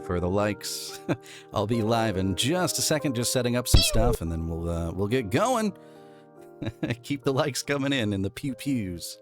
for the likes. I'll be live in just a second, just setting up some stuff, and then we'll get going. Keep the likes coming in the pew-pews.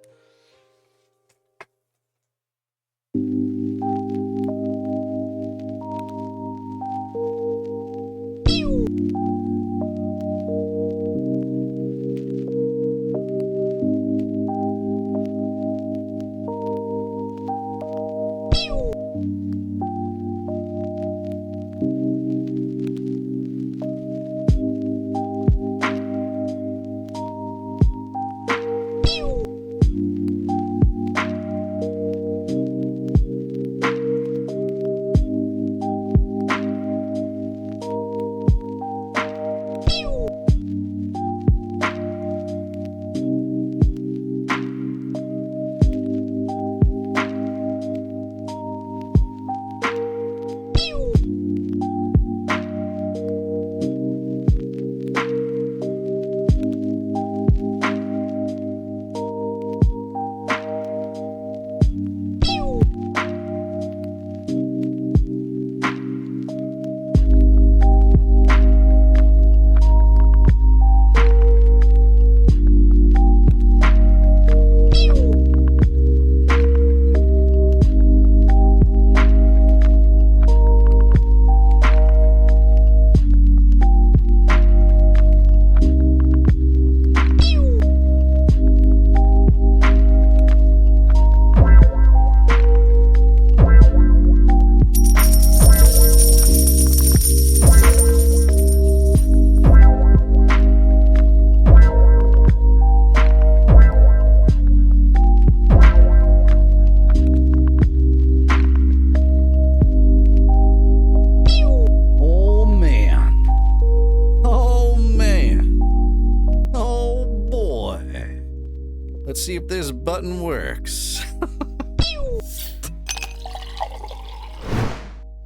Button works.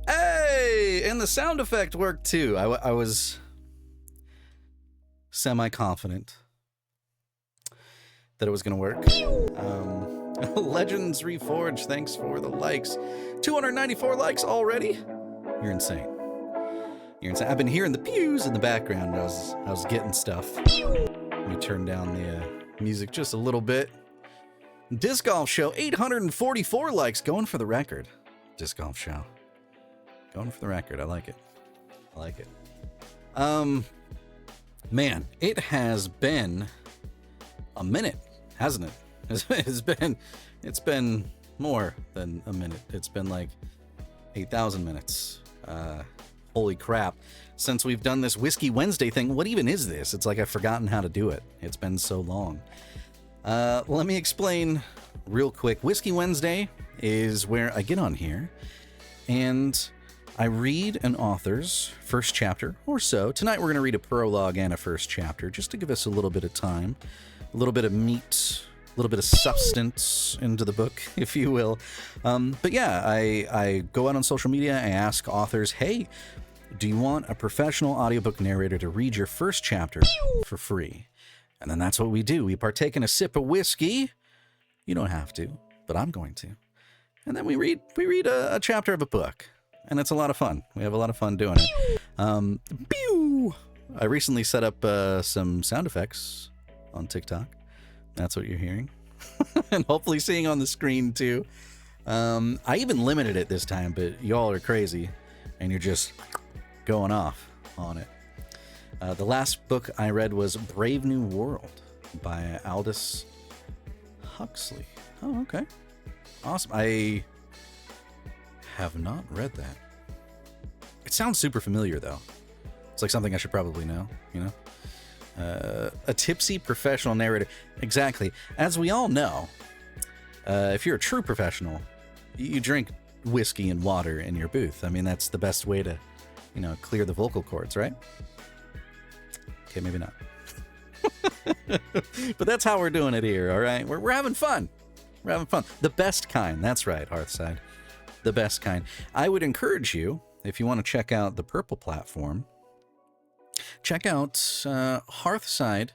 Hey, and the sound effect worked too. I was semi-confident that it was going to work. Legends Reforged, thanks for the likes. 294 likes already? You're insane. You're insane. I've been hearing the pews in the background. I was getting stuff. Let me turn down the music just a little bit. Disc Golf Show, 844 likes, going for the record. Disc Golf Show. Going for the record. I like it. I like it. Man, it has been a minute, hasn't it? It's been more than a minute. It's been like 8,000 minutes. Holy crap. Since we've done this Whiskey Wednesday thing, what even is this? It's like I've forgotten how to do it. It's been so long. Let me explain real quick. Whiskey Wednesday is where I get on here and I read an author's first chapter or so. Tonight we're going to read a prologue and a first chapter just to give us a little bit of time, a little bit of meat, a little bit of substance into the book, if you will. But yeah, I go out on social media, I ask authors, hey, do you want a professional audiobook narrator to read your first chapter for free? And then that's what we do. We partake in a sip of whiskey. You don't have to, but I'm going to. And then we read a chapter of a book. And it's a lot of fun. We have a lot of fun doing it. Pew! I recently set up some sound effects on TikTok. That's what you're hearing. And hopefully seeing on the screen too. I even limited it this time, but y'all are crazy. And you're just going off on it. The last book I read was Brave New World by Aldous Huxley. Oh, okay. Awesome. I have not read that. It sounds super familiar, though. It's like something I should probably know, you know? A tipsy professional narrator. Exactly. As we all know, if you're a true professional, you drink whiskey and water in your booth. I mean, that's the best way to, you know, clear the vocal cords, right? Okay, maybe not. But that's how we're doing it here, all right? We're having fun. We're having fun. The best kind. That's right, Hearthside. The best kind. I would encourage you, if you want to check out the Purple platform, check out Hearthside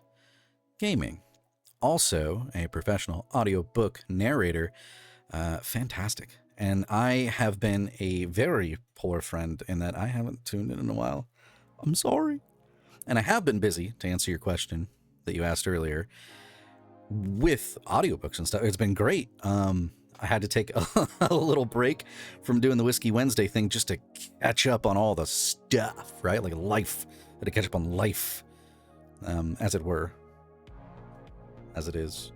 Gaming. Also, a professional audiobook narrator. Fantastic. And I have been a very poor friend in that I haven't tuned in a while. I'm sorry. And I have been busy, to answer your question that you asked earlier, with audiobooks and stuff. It's been great. I had to take a little break from doing the Whiskey Wednesday thing just to catch up on all the stuff, right? Like life. I had to catch up on life, as it were. As it is.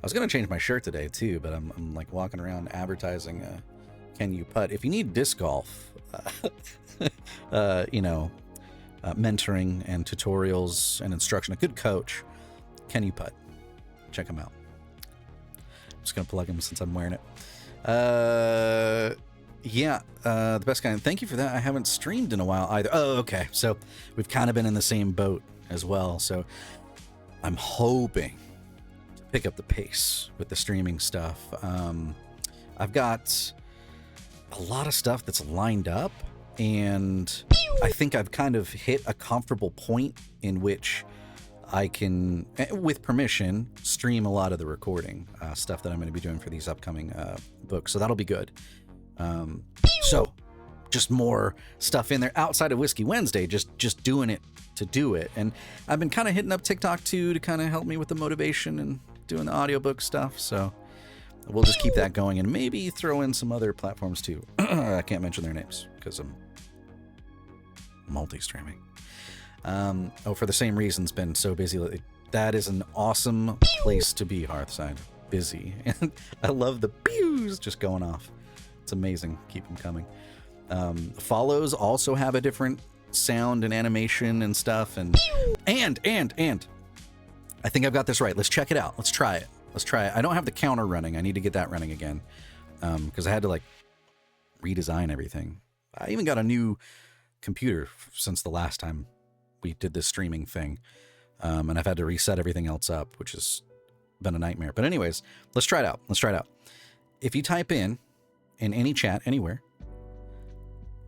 I was going to change my shirt today, too, but I'm like walking around advertising Can You Putt? If you need disc golf, mentoring and tutorials and instruction, a good coach, Can You Putt? Check him out. I'm just going to plug him since I'm wearing it. The best kind. Thank you for that. I haven't streamed in a while either. Oh, okay. So we've kind of been in the same boat as well. So I'm hoping to pick up the pace with the streaming stuff. I've got a lot of stuff that's lined up, and I think I've kind of hit a comfortable point in which I can, with permission, stream a lot of the recording stuff that I'm going to be doing for these upcoming books. So that'll be good. So just more stuff in there outside of Whiskey Wednesday, just doing it to do it. And I've been kind of hitting up TikTok too to kind of help me with the motivation and doing the audiobook stuff. So we'll just keep that going and maybe throw in some other platforms too. I can't mention their names because I'm multi-streaming. For the same reasons, been so busy lately. That is an awesome place to be, Hearthside. Busy. And I love the pews just going off. It's amazing. Keep them coming. Follows also have a different sound and animation and stuff. And I think I've got this right. Let's check it out. Let's try it. I don't have the counter running. I need to get that running again. Because I had to like redesign everything. I even got a new computer since the last time we did this streaming thing. And I've had to reset everything else up, which has been a nightmare. But anyways, let's try it out. If you type in any chat, anywhere,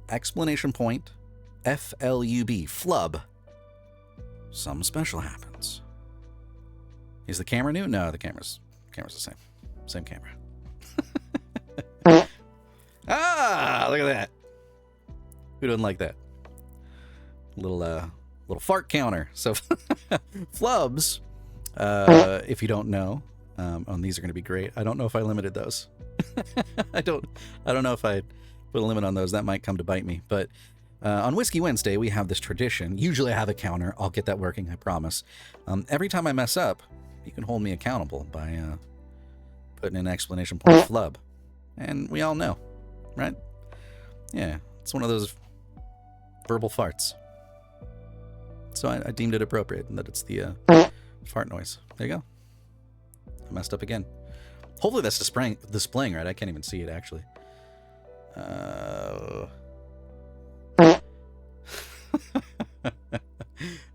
exclamation point, FLUB, flub, something special happens. Is the camera new? No, the camera's the same. Same camera. Look at that. Who doesn't like that? Little fart counter. So flubs, if you don't know, these are going to be great. I don't know if I limited those. I don't know if I put a limit on those. That might come to bite me. But on Whiskey Wednesday, we have this tradition. Usually I have a counter. I'll get that working, I promise. Every time I mess up, you can hold me accountable by putting an exclamation point flub. And we all know, right? Yeah, it's one of those verbal farts. So I deemed it appropriate and that it's the fart noise. There you go. I messed up again. Hopefully that's displaying right. I can't even see it, actually.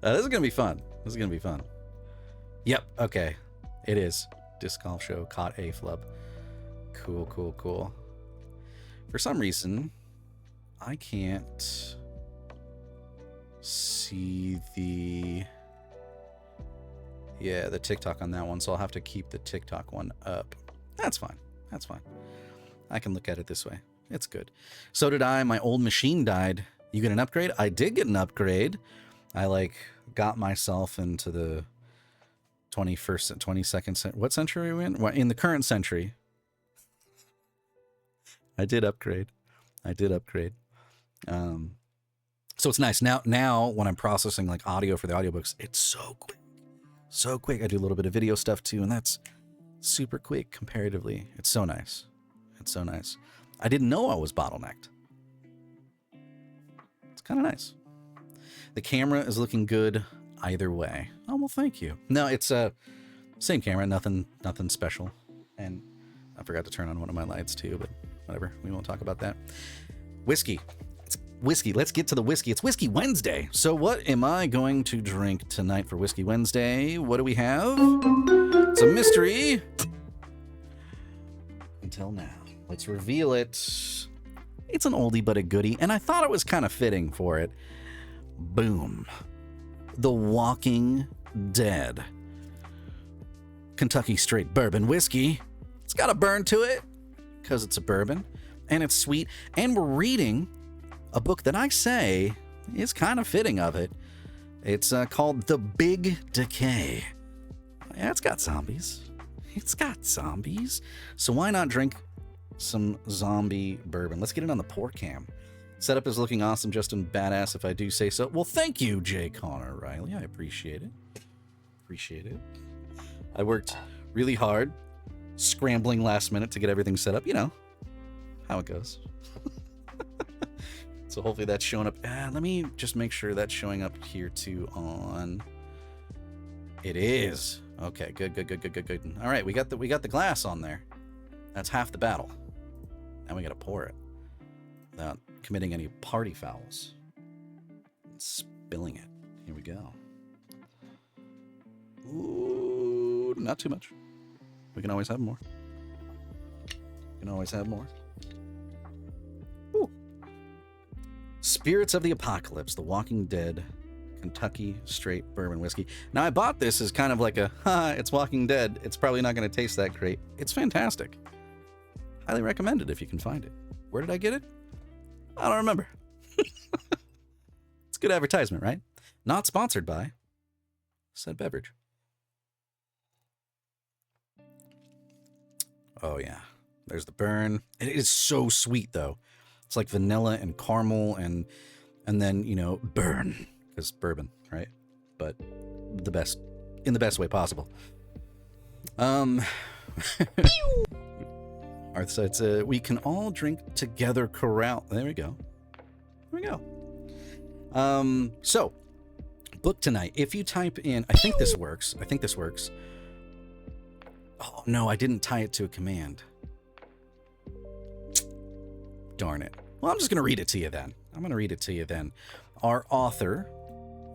This is going to be fun. Yep, okay. It is. Disc Golf Show caught a flub. Cool. For some reason, I can't see the TikTok on that one, so I'll have to keep the TikTok one up. That's fine. I can look at it this way. It's good. So did I. My old machine died. You get an upgrade? I did get an upgrade. I got myself into the 21st, 22nd century. What century are we in? Well, in the current century. I did upgrade. So it's nice. Now when I'm processing audio for the audiobooks, it's so quick. I do a little bit of video stuff too, and that's super quick comparatively. It's so nice. I didn't know I was bottlenecked. It's kind of nice. The camera is looking good either way. Oh, well, thank you. No, it's same camera, nothing special. And I forgot to turn on one of my lights too, but whatever. We won't talk about that. Whiskey. It's whiskey. Let's get to the whiskey. It's Whiskey Wednesday. So what am I going to drink tonight for Whiskey Wednesday? What do we have? It's a mystery. Until now. Let's reveal it. It's an oldie but a goodie, and I thought it was kind of fitting for it. Boom. The Walking Dead. Kentucky straight bourbon whiskey. It's got a burn to it. because it's a bourbon, and it's sweet, and we're reading a book that I say is kind of fitting of it. It's called The Big Decay. Yeah, it's got zombies. It's got zombies. So why not drink some zombie bourbon? Let's get it on the pour cam. Setup is looking awesome, Justin. Badass, if I do say so. Well, thank you, J. Connor Riley. I appreciate it. Appreciate it. I worked really hard, scrambling last minute to get everything set up. You know how it goes. So hopefully that's showing up. Let me just make sure that's showing up here too on... It is. Okay, good. All right, we got the glass on there. That's half the battle. Now we got to pour it without committing any party fouls. And spilling it. Here we go. Ooh, not too much. We can always have more. Ooh. Spirits of the Apocalypse, The Walking Dead, Kentucky Straight Bourbon Whiskey. Now, I bought this as kind of like a, it's Walking Dead. It's probably not going to taste that great. It's fantastic. Highly recommend it if you can find it. Where did I get it? I don't remember. It's good advertisement, right? Not sponsored by said beverage. Oh, yeah. There's the burn. It is so sweet, though. It's like vanilla and caramel and then, you know, burn. Because bourbon, right? But the best, in the best way possible. Arth says, we can all drink together corral. There we go. So, book tonight. If you type in, I think this works. Oh, no, I didn't tie it to a command. Darn it. Well, I'm just going to read it to you then. Our author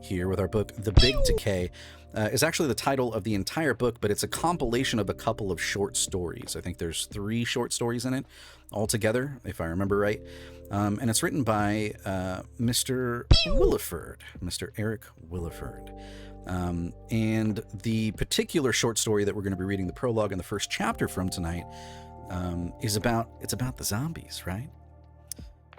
here with our book, The Big Decay, is actually the title of the entire book, but it's a compilation of a couple of short stories. I think there's 3 short stories in it altogether, if I remember right. And it's written by Mr. Williford, Mr. Eric Williford. And the particular short story that we're going to be reading the prologue and the first chapter from tonight is about the zombies, right?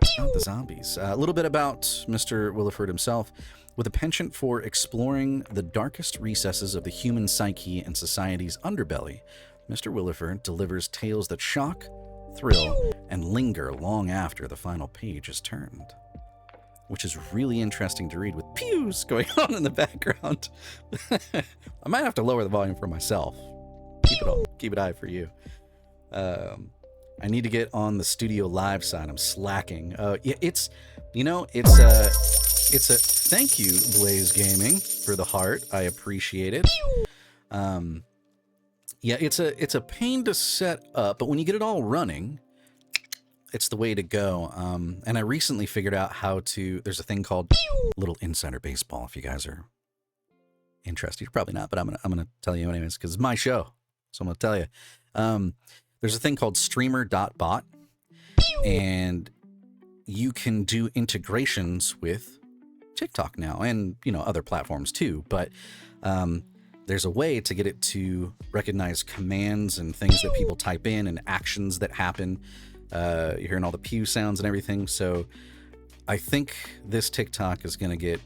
It's about the zombies. A little bit about Mr. Williford himself. With a penchant for exploring the darkest recesses of the human psyche and society's underbelly, Mr. Williford delivers tales that shock, thrill, and linger long after the final page is turned. Which is really interesting to read with pews going on in the background. I might have to lower the volume for myself. Keep it high for you. I need to get on the studio live side. I'm slacking. Yeah, it's a thank you, Blaze Gaming, for the heart. I appreciate it. Yeah, it's a pain to set up, but when you get it all running, it's the way to go. And I recently figured out how to. There's a thing called Little Insider Baseball. If you guys are interested, you're probably not, but I'm gonna tell you anyways because it's my show, so I'm gonna tell you. There's a thing called Streamer.bot, and you can do integrations with TikTok now and, you know, other platforms too. But there's a way to get it to recognize commands and things that people type in and actions that happen. You're hearing all the pew sounds and everything. So I think this TikTok is going to get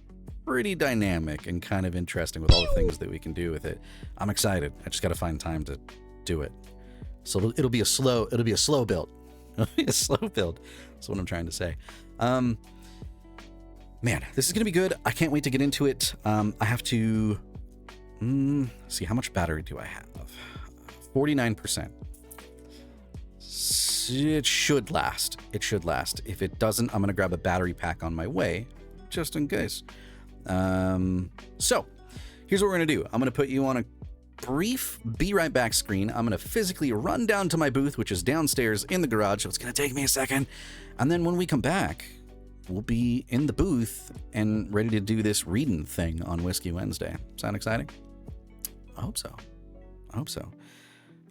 pretty dynamic and kind of interesting with all the things that we can do with it. I'm excited. I just got to find time to do it. So it'll be a slow build. It'll be a slow build. That's what I'm trying to say. Man, this is going to be good. I can't wait to get into it. I have to see, how much battery do I have? 49%. It should last. If it doesn't, I'm going to grab a battery pack on my way, just in case. So, here's what we're going to do. I'm going to put you on a brief be right back screen. I'm going to physically run down to my booth, which is downstairs in the garage, so it's going to take me a second. And then when we come back, we'll be in the booth and ready to do this reading thing on Whiskey Wednesday. Sound exciting? I hope so.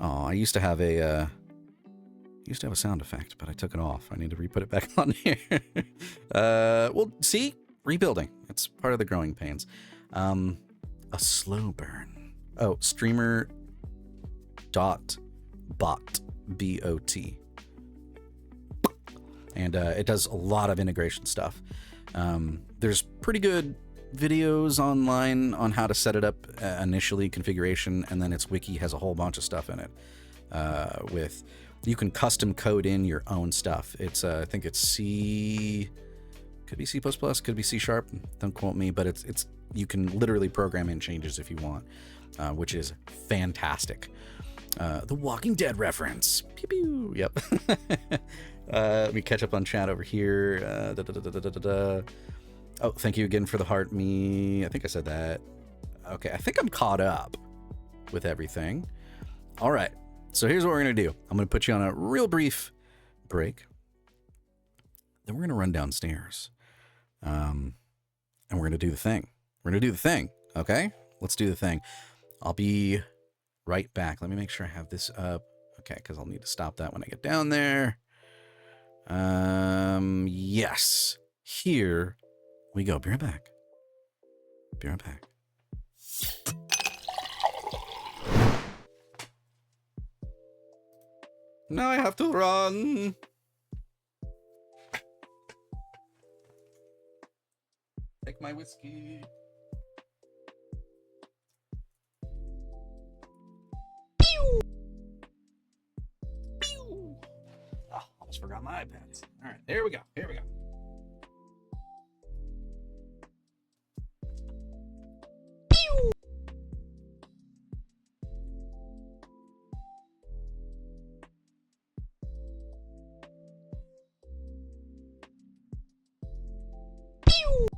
Oh, I used to have a sound effect, but I took it off. I need to re-put it back on here. Well, see? Rebuilding. It's part of the growing pains. A slow burn. Oh, streamer.bot. B-O-T. And it does a lot of integration stuff. There's pretty good videos online on how to set it up initially, configuration, and then its wiki has a whole bunch of stuff in it. With you can custom code in your own stuff. It's I think it's C, could be C++, could be C#. Don't quote me, but it's you can literally program in changes if you want, which is fantastic. The Walking Dead reference. Pew pew. Yep. Let me catch up on chat over here. Oh, thank you again for the heart me. I think I said that. Okay, I think I'm caught up with everything. All right, so here's what we're going to do. I'm going to put you on a real brief break. Then we're going to run downstairs. And we're going to do the thing. We're going to do the thing, okay? Let's do the thing. I'll be right back. Let me make sure I have this up. Okay, because I'll need to stop that when I get down there. Yes. Here we go. Be right back. Be right back. Now I have to run. Take my whiskey. Pew! Pew! Oh, almost forgot my iPads. All right, there we go. Here we go. Pew! Pew!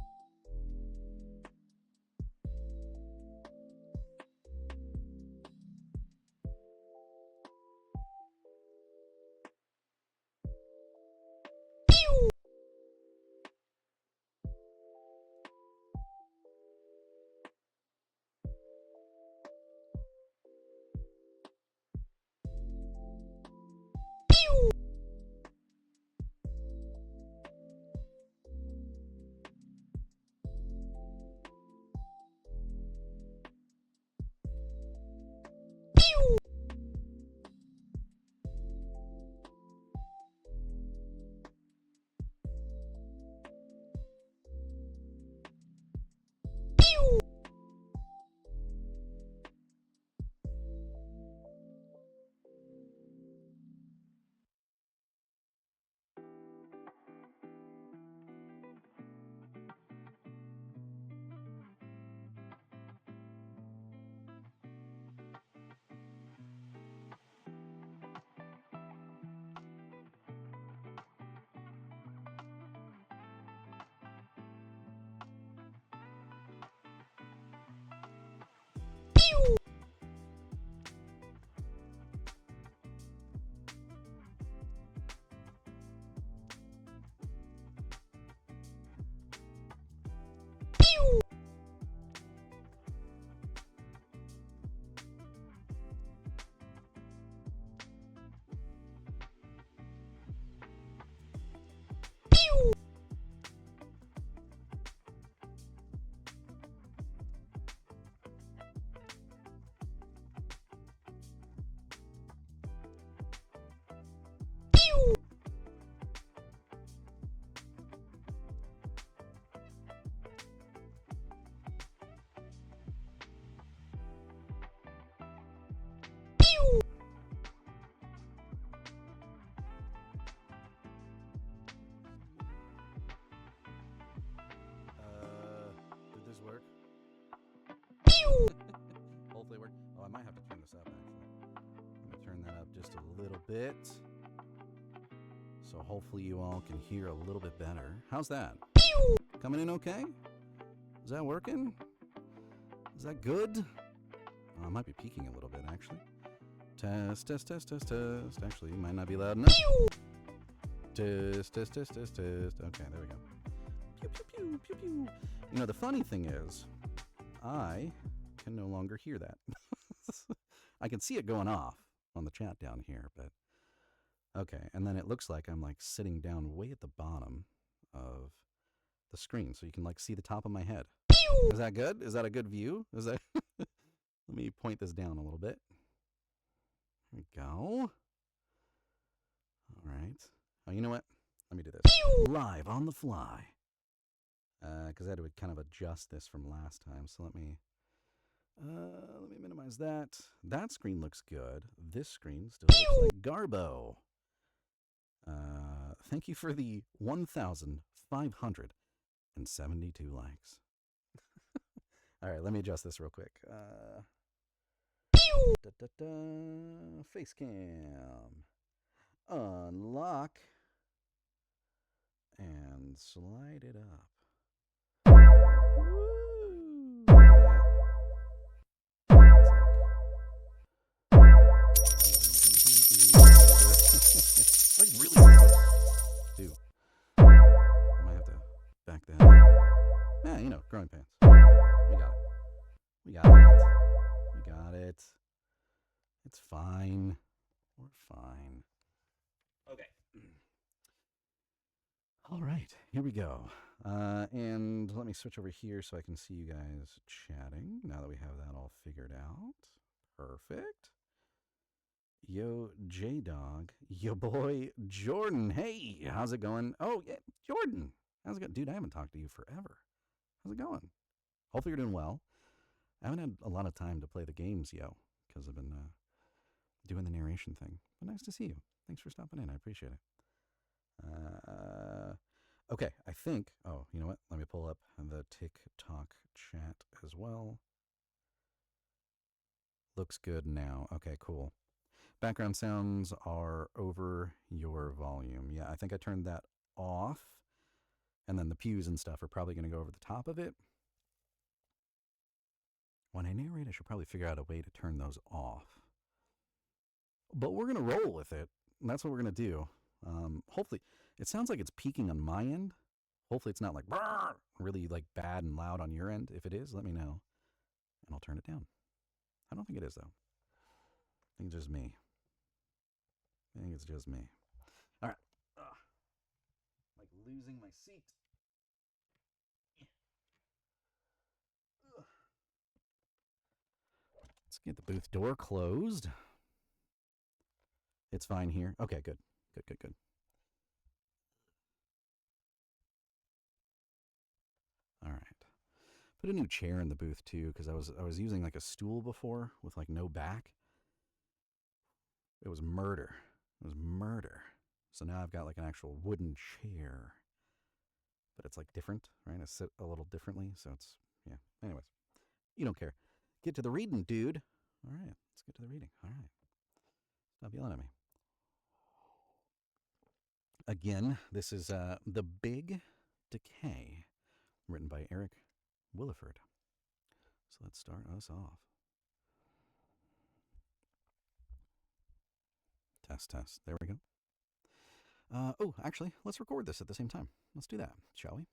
Did this work? Hopefully it worked. Oh, I might have to turn this up, actually. I'm going to turn that up just a little bit. So hopefully you all can hear a little bit better. How's that? Coming in okay? Is that working? Is that good? Oh, I might be peaking a little bit, actually. Test, test, test, test, test. Actually, you might not be loud enough. Test, test, test, test, test. Okay, there we go. Pew, pew, pew, pew, pew. You know, the funny thing is, I can no longer hear that. I can see it going off on the chat down here, but okay. And then it looks like I'm like sitting down way at the bottom of the screen, so you can like see the top of my head. Is that good? Is that a good view? Is that? Let me point this down a little bit. There we go. All right. Oh, you know what? Let me do this. Live on the fly. Because I had to kind of adjust this from last time. So let me minimize that. That screen looks good. This screen still looks like Garbo. Thank you for the 1,572 likes. All right, let me adjust this real quick. Face cam. Unlock. And slide it up. Like really close too. I might have to back that up. Yeah, you know, growing pains. We got it. It's fine. We're fine. Okay. All right, here we go. And let me switch over here so I can see you guys chatting now that we have that all figured out. Perfect. Yo, J-Dog. Yo, boy, Jordan. Hey, how's it going? Oh, yeah, Jordan. How's it going? Dude, I haven't talked to you forever. How's it going? Hopefully you're doing well. I haven't had a lot of time to play the games, yo, because I've been doing the narration thing. But nice to see you. Thanks for stopping in. I appreciate it. Okay, I think... Oh, you know what? Let me pull up the TikTok chat as well. Looks good now. Okay, cool. Background sounds are over your volume. Yeah, I think I turned that off. And then the pews and stuff are probably going to go over the top of it. When I narrate, I should probably figure out a way to turn those off. But we're going to roll with it. And that's what we're going to do. Hopefully, it sounds like it's peaking on my end. Hopefully it's not like really like bad and loud on your end. If it is, let me know. And I'll turn it down. I don't think it is, though. I think it's just me. All right. Like losing my seat. Let's get the booth door closed. It's fine here. Okay, good. Good. All right. Put a new chair in the booth too, because I was using like a stool before with like no back. It was murder. So now I've got like an actual wooden chair. But it's like different, right? I sit a little differently, so it's, yeah. Anyways, you don't care. Get to the reading, dude. All right, let's get to the reading. All right. Stop yelling at me. Again, this is The Big Decay, written by Eric Williford. So let's start us off. Test. There we go. Oh, actually, let's record this at the same time. Let's do that, shall we?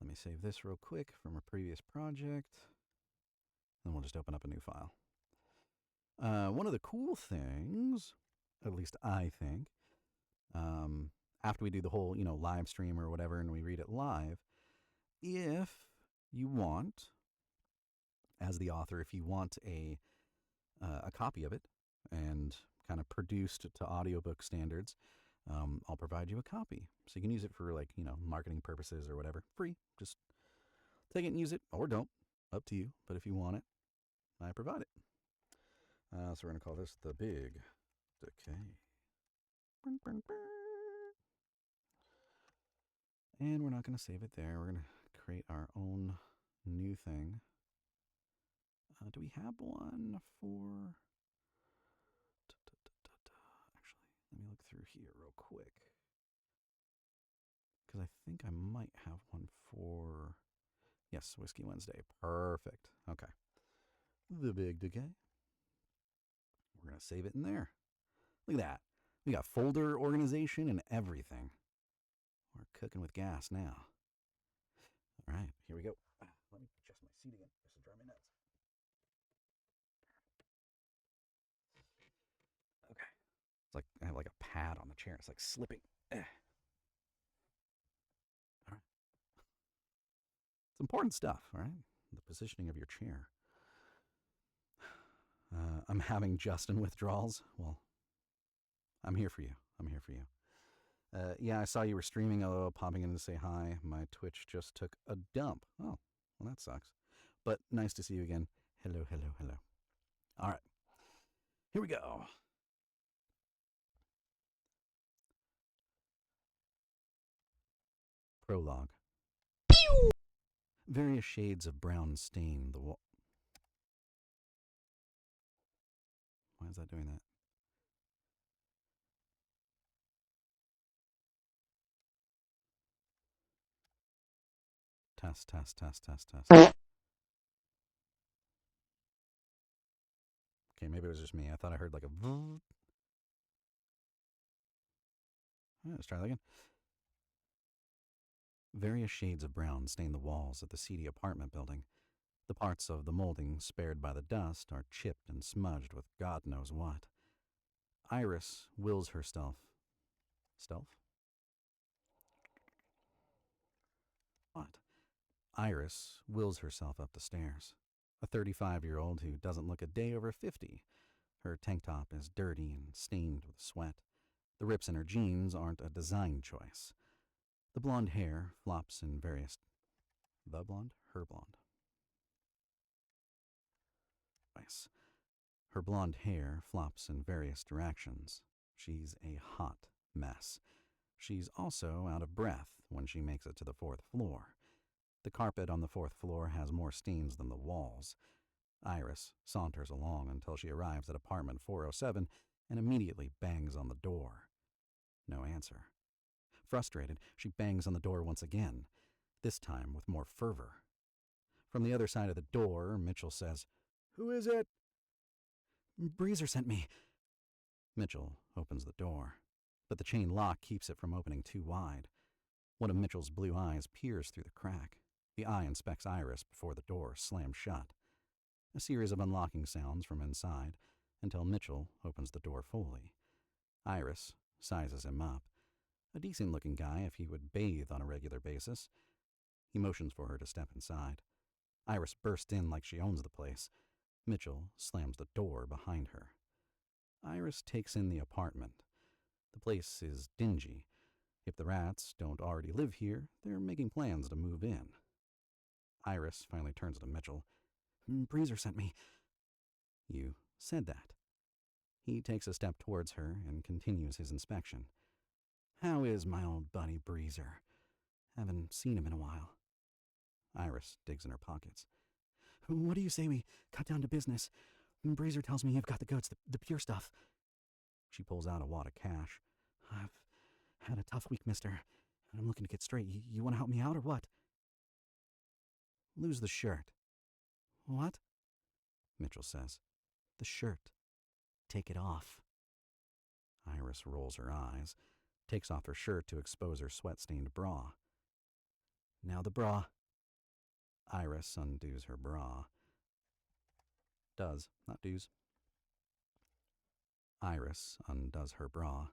Let me save this real quick from a previous project. Then we'll just open up a new file. One of the cool things, at least I think, after we do the whole, live stream or whatever and we read it live, if you want, as the author, if you want a copy of it and kind of produced to audiobook standards, I'll provide you a copy. So you can use it for marketing purposes or whatever. Free. Just take it and use it, or don't. Up to you. But if you want it, I provide it. So we're going to call this The Big Decay. And we're not going to save it there. We're going to create our own new thing. Do we have one for... Actually, let me look through here real quick. Because I think I might have one for... Yes, Whiskey Wednesday. Perfect. Okay. The Big Decay. We're going to save it in there. Look at that. We got folder organization and everything. We're cooking with gas now. All right, here we go. Let me adjust my seat again. This will drive me nuts. Okay. It's like I have like a pad on the chair. It's like slipping. All right. It's important stuff, all right? The positioning of your chair. I'm having Justin withdrawals. Well, I'm here for you. Yeah, I saw you were streaming. Popping in to say hi. My Twitch just took a dump. Oh, well, that sucks. But nice to see you again. Hello, hello, hello. All right. Here we go. Prologue. Various shades of brown stain the wall. Why is that doing that? Test, test, test, test, test. Okay, maybe it was just me. I thought I heard like a. Let's try that again. Various shades of brown stain the walls of the seedy apartment building. The parts of the molding spared by the dust are chipped and smudged with God knows what. Iris wills herself. Stealth? What? Iris wills herself up the stairs. A 35-year-old who doesn't look a day over 50. Her tank top is dirty and stained with sweat. The rips in her jeans aren't a design choice. The blonde hair flops in various... The blonde? Her blonde. Nice. Her blonde hair flops in various directions. She's a hot mess. She's also out of breath when she makes it to the 4th floor. The carpet on the 4th floor has more stains than the walls. Iris saunters along until she arrives at apartment 407 and immediately bangs on the door. No answer. Frustrated, she bangs on the door once again, this time with more fervor. From the other side of the door, Mitchell says, "Who is it?" "Breezer sent me." Mitchell opens the door, but the chain lock keeps it from opening too wide. One of Mitchell's blue eyes peers through the crack. The eye inspects Iris before the door slams shut. A series of unlocking sounds from inside until Mitchell opens the door fully. Iris sizes him up. A decent-looking guy if he would bathe on a regular basis. He motions for her to step inside. Iris bursts in like she owns the place. Mitchell slams the door behind her. Iris takes in the apartment. The place is dingy. If the rats don't already live here, they're making plans to move in. Iris finally turns to Mitchell. "Breezer sent me." "You said that." He takes a step towards her and continues his inspection. "How is my old buddy Breezer? Haven't seen him in a while." Iris digs in her pockets. "What do you say we cut down to business? Breezer tells me you've got the goods, the pure stuff." She pulls out a wad of cash. "I've had a tough week, mister, and I'm looking to get straight. You want to help me out or what?" "Lose the shirt." "What?" Mitchell says. "The shirt. Take it off." Iris rolls her eyes, takes off her shirt to expose her sweat-stained bra. "Now the bra." Iris undoes her bra. Does, not do's. Iris undoes her bra.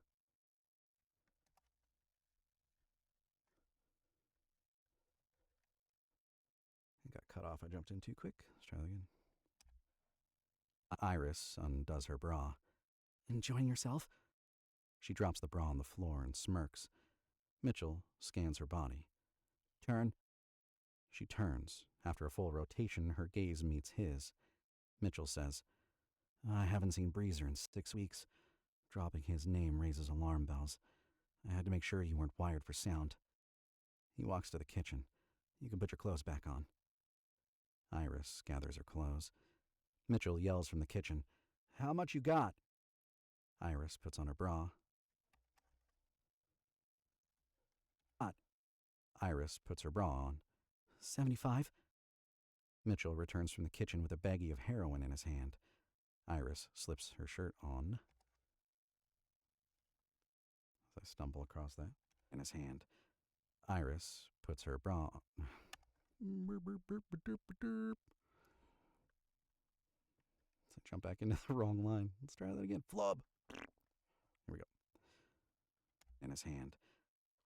It got cut off. I jumped in too quick. Let's try that again. Iris undoes her bra. "Enjoying yourself?" She drops the bra on the floor and smirks. Mitchell scans her body. "Turn." She turns. After a full rotation, her gaze meets his. Mitchell says, "I haven't seen Breezer in 6 weeks. Dropping his name raises alarm bells. I had to make sure you weren't wired for sound." He walks to the kitchen. "You can put your clothes back on." Iris gathers her clothes. Mitchell yells from the kitchen, "How much you got?" Iris puts on her bra. Iris puts her bra on. 75. Mitchell returns from the kitchen with a baggie of heroin in his hand. Iris slips her shirt on. As I stumble across that. In his hand. Iris puts her bra on. So jump back into the wrong line. Let's try that again. Flub. Here we go. In his hand.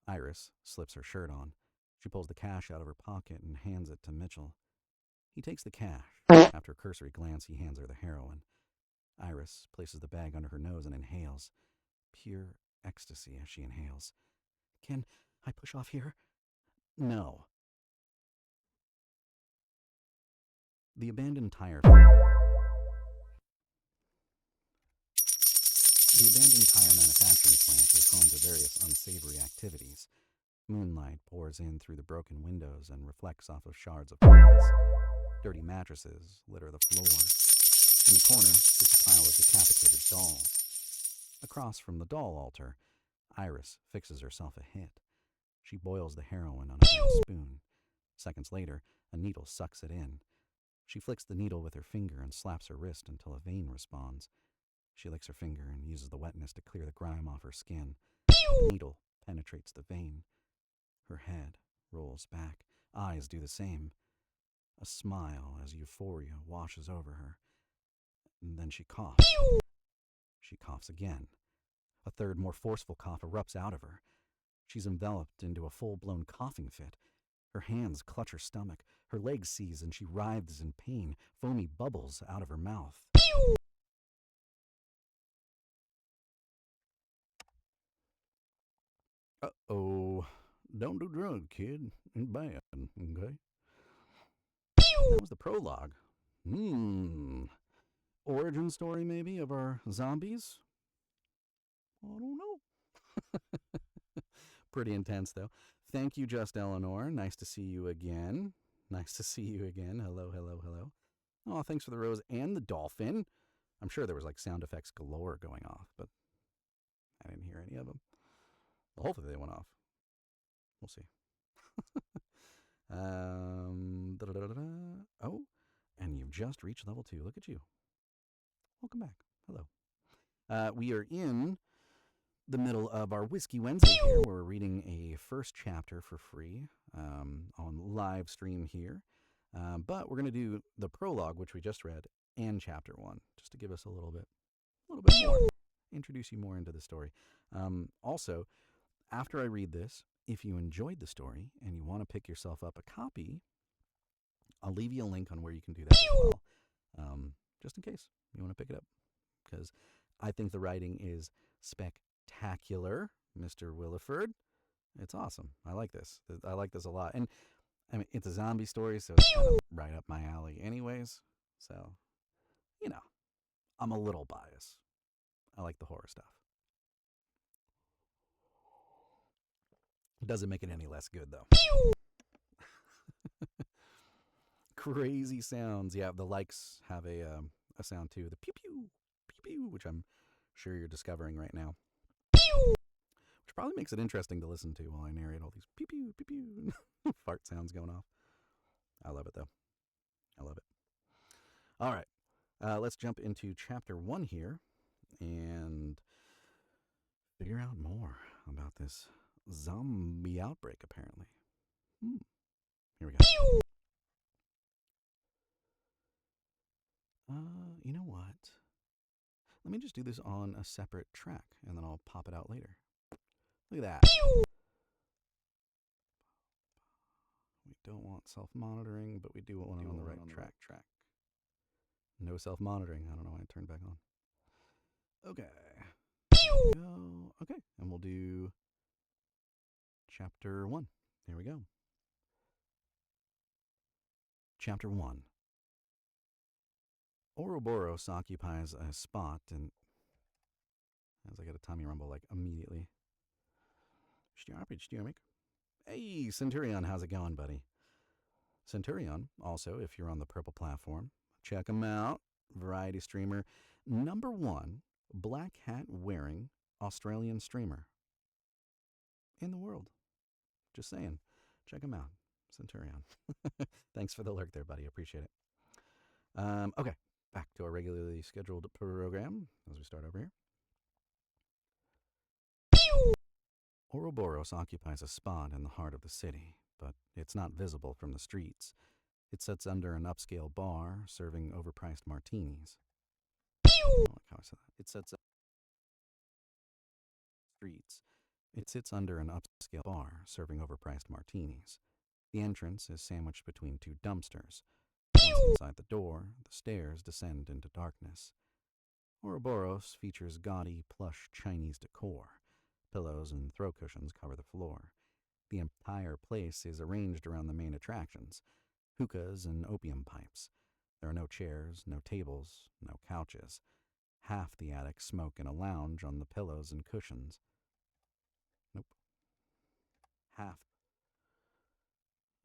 Iris slips her shirt on. She pulls the cash out of her pocket and hands it to Mitchell. He takes the cash. After a cursory glance, he hands her the heroin. Iris places the bag under her nose and inhales. Pure ecstasy as she inhales. Can I push off here? No. The abandoned tire manufacturing plant is home to various unsavory activities. Moonlight pours in through the broken windows and reflects off of shards of glass. Dirty mattresses litter the floor. In the corner sits a pile of decapitated dolls. Across from the doll altar, Iris fixes herself a hit. She boils the heroin on a big spoon. Seconds later, a needle sucks it in. She flicks the needle with her finger and slaps her wrist until a vein responds. She licks her finger and uses the wetness to clear the grime off her skin. The needle penetrates the vein. Her head rolls back. Eyes do the same. A smile as euphoria washes over her. And then she coughs. She coughs again. A third, more forceful cough erupts out of her. She's enveloped into a full-blown coughing fit. Her hands clutch her stomach. Her legs seize and she writhes in pain. Foamy bubbles out of her mouth. Uh-oh. Don't do drugs, kid. It's bad, okay? That was the prologue. Origin story, maybe, of our zombies? I don't know. Pretty intense, though. Thank you, Just Eleanor. Nice to see you again. Nice to see you again. Hello, hello, hello. Oh, thanks for the rose and the dolphin. I'm sure there was like sound effects galore going off, but I didn't hear any of them. Well, hopefully they went off. We'll see. Oh, and you've just reached level 2. Look at you. Welcome back. Hello. We are in the middle of our Whiskey Wednesday here. We're reading a first chapter for free on live stream here. But we're going to do the prologue, which we just read, and chapter 1, just to give us a little bit more, introduce you more into the story. Also, after I read this, if you enjoyed the story and you want to pick yourself up a copy, I'll leave you a link on where you can do that as well, just in case you want to pick it up, because I think the writing is spectacular, Mr. Williford. It's awesome. I like this. I like this a lot. And I mean, it's a zombie story, so it's kind of right up my alley anyways. So, you know, I'm a little biased. I like the horror stuff. Doesn't make it any less good, though. Crazy sounds. Yeah, the likes have a sound too. The pew pew, pew pew, which I'm sure you're discovering right now. Which probably makes it interesting to listen to while I narrate all these pew pew, pew pew, fart sounds going off. I love it, though. I love it. All right, let's jump into chapter 1 here and figure out more about this zombie outbreak, apparently. Here we go. You know what? Let me just do this on a separate track, and then I'll pop it out later. Look at that. We don't want self-monitoring, but we do want it on the right track. No self-monitoring. I don't know why I turned back on. Okay. Go. Okay, and we'll do chapter 1. Here we go. Chapter 1. Ouroboros occupies a spot in... As I get a tummy rumble, like, immediately. Hey, Centurion, how's it going, buddy? Centurion, also, if you're on the purple platform, check him out. Variety streamer. #1 black hat wearing Australian streamer in the world. Just saying. Check him out. Centurion. Thanks for the lurk there, buddy. Appreciate it. Okay. Back to our regularly scheduled program as we start over here. Ouroboros occupies a spot in the heart of the city, but it's not visible from the streets. It sits under an upscale bar serving overpriced martinis. I don't like how I said that. It sits under an upscale bar serving overpriced martinis. The entrance is sandwiched between 2 dumpsters. Once inside the door, the stairs descend into darkness. Ouroboros features gaudy, plush Chinese decor. Pillows and throw cushions cover the floor. The entire place is arranged around the main attractions: hookahs and opium pipes. There are no chairs, no tables, no couches. Half the attic smoke in a lounge on the pillows and cushions. Nope. Half.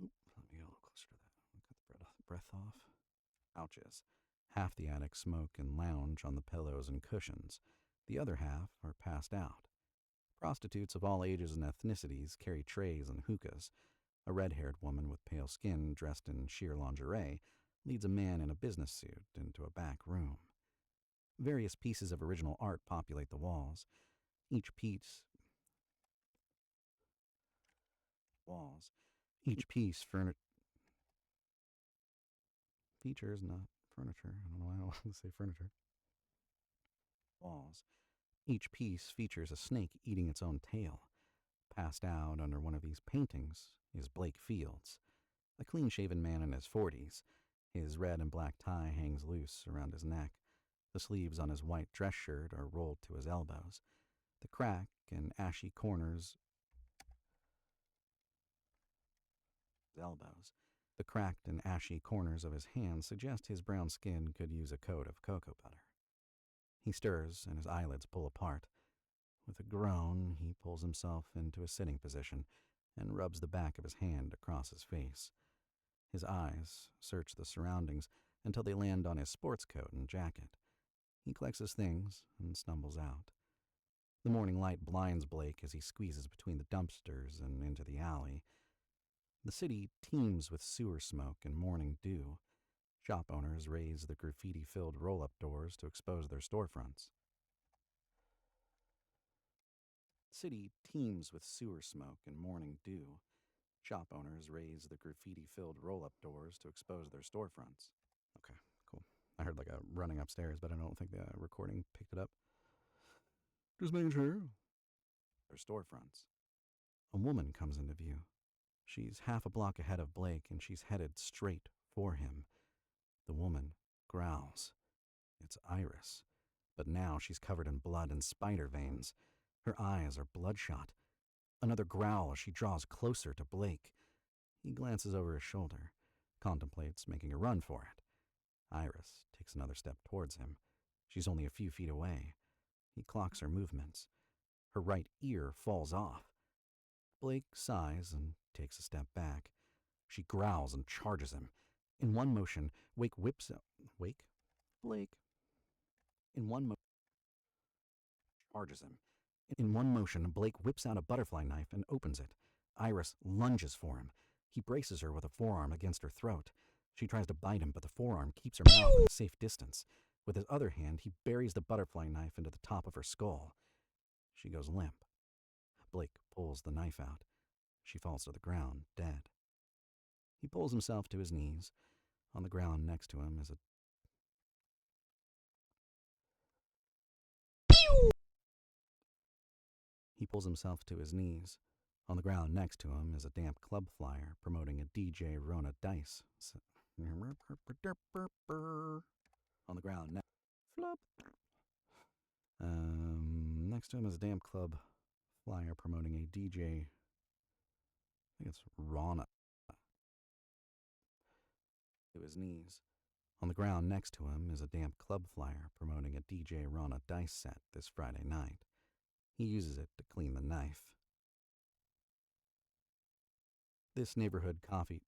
Oop, let me get a little closer to that. Cut the breath off. Couches. Half the attic smoke and lounge on the pillows and cushions. The other half are passed out. Prostitutes of all ages and ethnicities carry trays and hookahs. A red-haired woman with pale skin dressed in sheer lingerie leads a man in a business suit into a back room. Various pieces of original art populate the walls. Each piece features, not furniture. I don't know why I want to say furniture. Walls. Each piece features a snake eating its own tail. Passed out under one of these paintings is Blake Fields, a clean-shaven man in his 40s. His red and black tie hangs loose around his neck. The sleeves on his white dress shirt are rolled to his elbows. The crack and ashy corners The cracked and ashy corners of his hands suggest his brown skin could use a coat of cocoa butter. He stirs and his eyelids pull apart. With a groan, he pulls himself into a sitting position and rubs the back of his hand across his face. His eyes search the surroundings until they land on his sports coat and jacket. He collects his things and stumbles out. The morning light blinds Blake as he squeezes between the dumpsters and into the alley. The city teems with sewer smoke and morning dew. Shop owners raise the graffiti-filled roll-up doors to expose their storefronts. The city teems with sewer smoke and morning dew. Shop owners raise the graffiti-filled roll-up doors to expose their storefronts. Okay, cool. I heard like a running upstairs, but I don't think the recording picked it up. Just making sure. Their storefronts. A woman comes into view. She's half a block ahead of Blake, and she's headed straight for him. The woman growls. It's Iris, but now she's covered in blood and spider veins. Her eyes are bloodshot. Another growl as she draws closer to Blake. He glances over his shoulder, contemplates making a run for it. Iris takes another step towards him. She's only a few feet away. He clocks her movements. Her right ear falls off. Blake sighs and takes a step back. She growls and charges him. In one motion, Blake. In one motion, charges him. In one motion, Blake whips out a butterfly knife and opens it. Iris lunges for him. He braces her with a forearm against her throat. She tries to bite him, but the forearm keeps her mouth at a safe distance. With his other hand, he buries the butterfly knife into the top of her skull. She goes limp. Blake pulls the knife out. She falls to the ground, dead. He pulls himself to his knees. On the ground next to him is a... He pulls himself to his knees. On the ground next to him is a damp club flyer promoting a DJ Rona Dice. On the ground next to him is a damp club flyer promoting a DJ. I think it's Rona. To his knees. On the ground next to him is a damp club flyer promoting a DJ Rona Dice set this Friday night. He uses it to clean the knife. This neighborhood coffee.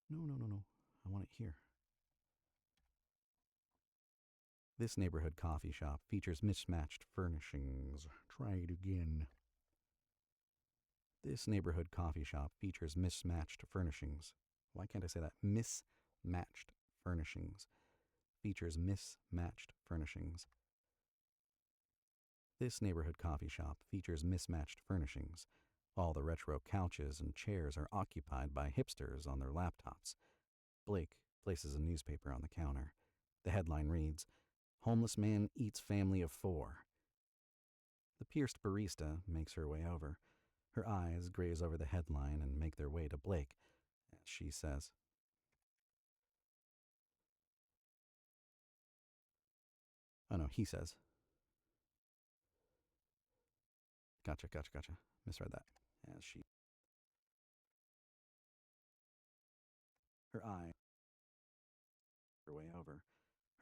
No. I want it here. This neighborhood coffee shop features mismatched furnishings. Try it again. This neighborhood coffee shop features mismatched furnishings. Why can't I say that? Mismatched furnishings. Features mismatched furnishings. This neighborhood coffee shop features mismatched furnishings. All the retro couches and chairs are occupied by hipsters on their laptops. Blake places a newspaper on the counter. The headline reads, "Homeless man eats family of 4." The pierced barista makes her way over. Her eyes graze over the headline and make their way to Blake. She says, Oh no, he says. Gotcha. Misread that. As she. Her eye. Her way over.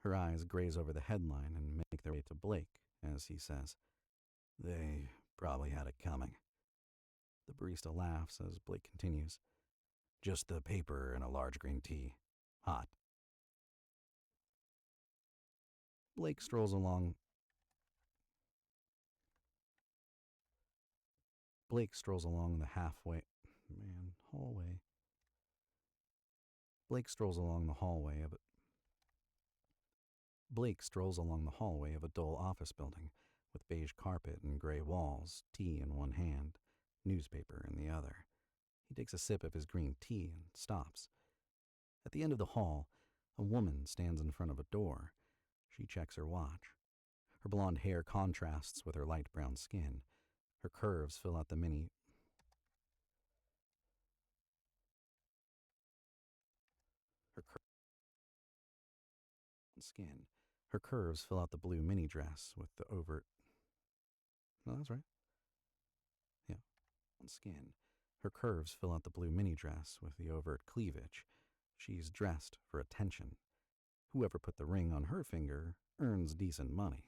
Her eyes graze over the headline and make their way to Blake as he says, "They probably had it coming." The barista laughs as Blake continues, "Just the paper and a large green tea. Hot." Blake strolls along. Blake strolls along the hallway. Blake strolls along the hallway of a dull office building with beige carpet and gray walls, tea in one hand, newspaper in the other. He takes a sip of his green tea and stops. At the end of the hall, a woman stands in front of a door. She checks her watch. Her blonde hair contrasts with her light brown skin. Her curves fill out the mini skin. Her curves fill out the blue mini dress with the overt. No, that's right. Yeah, skin. Her curves fill out the blue mini dress with the overt cleavage. She's dressed for attention. Whoever put the ring on her finger earns decent money.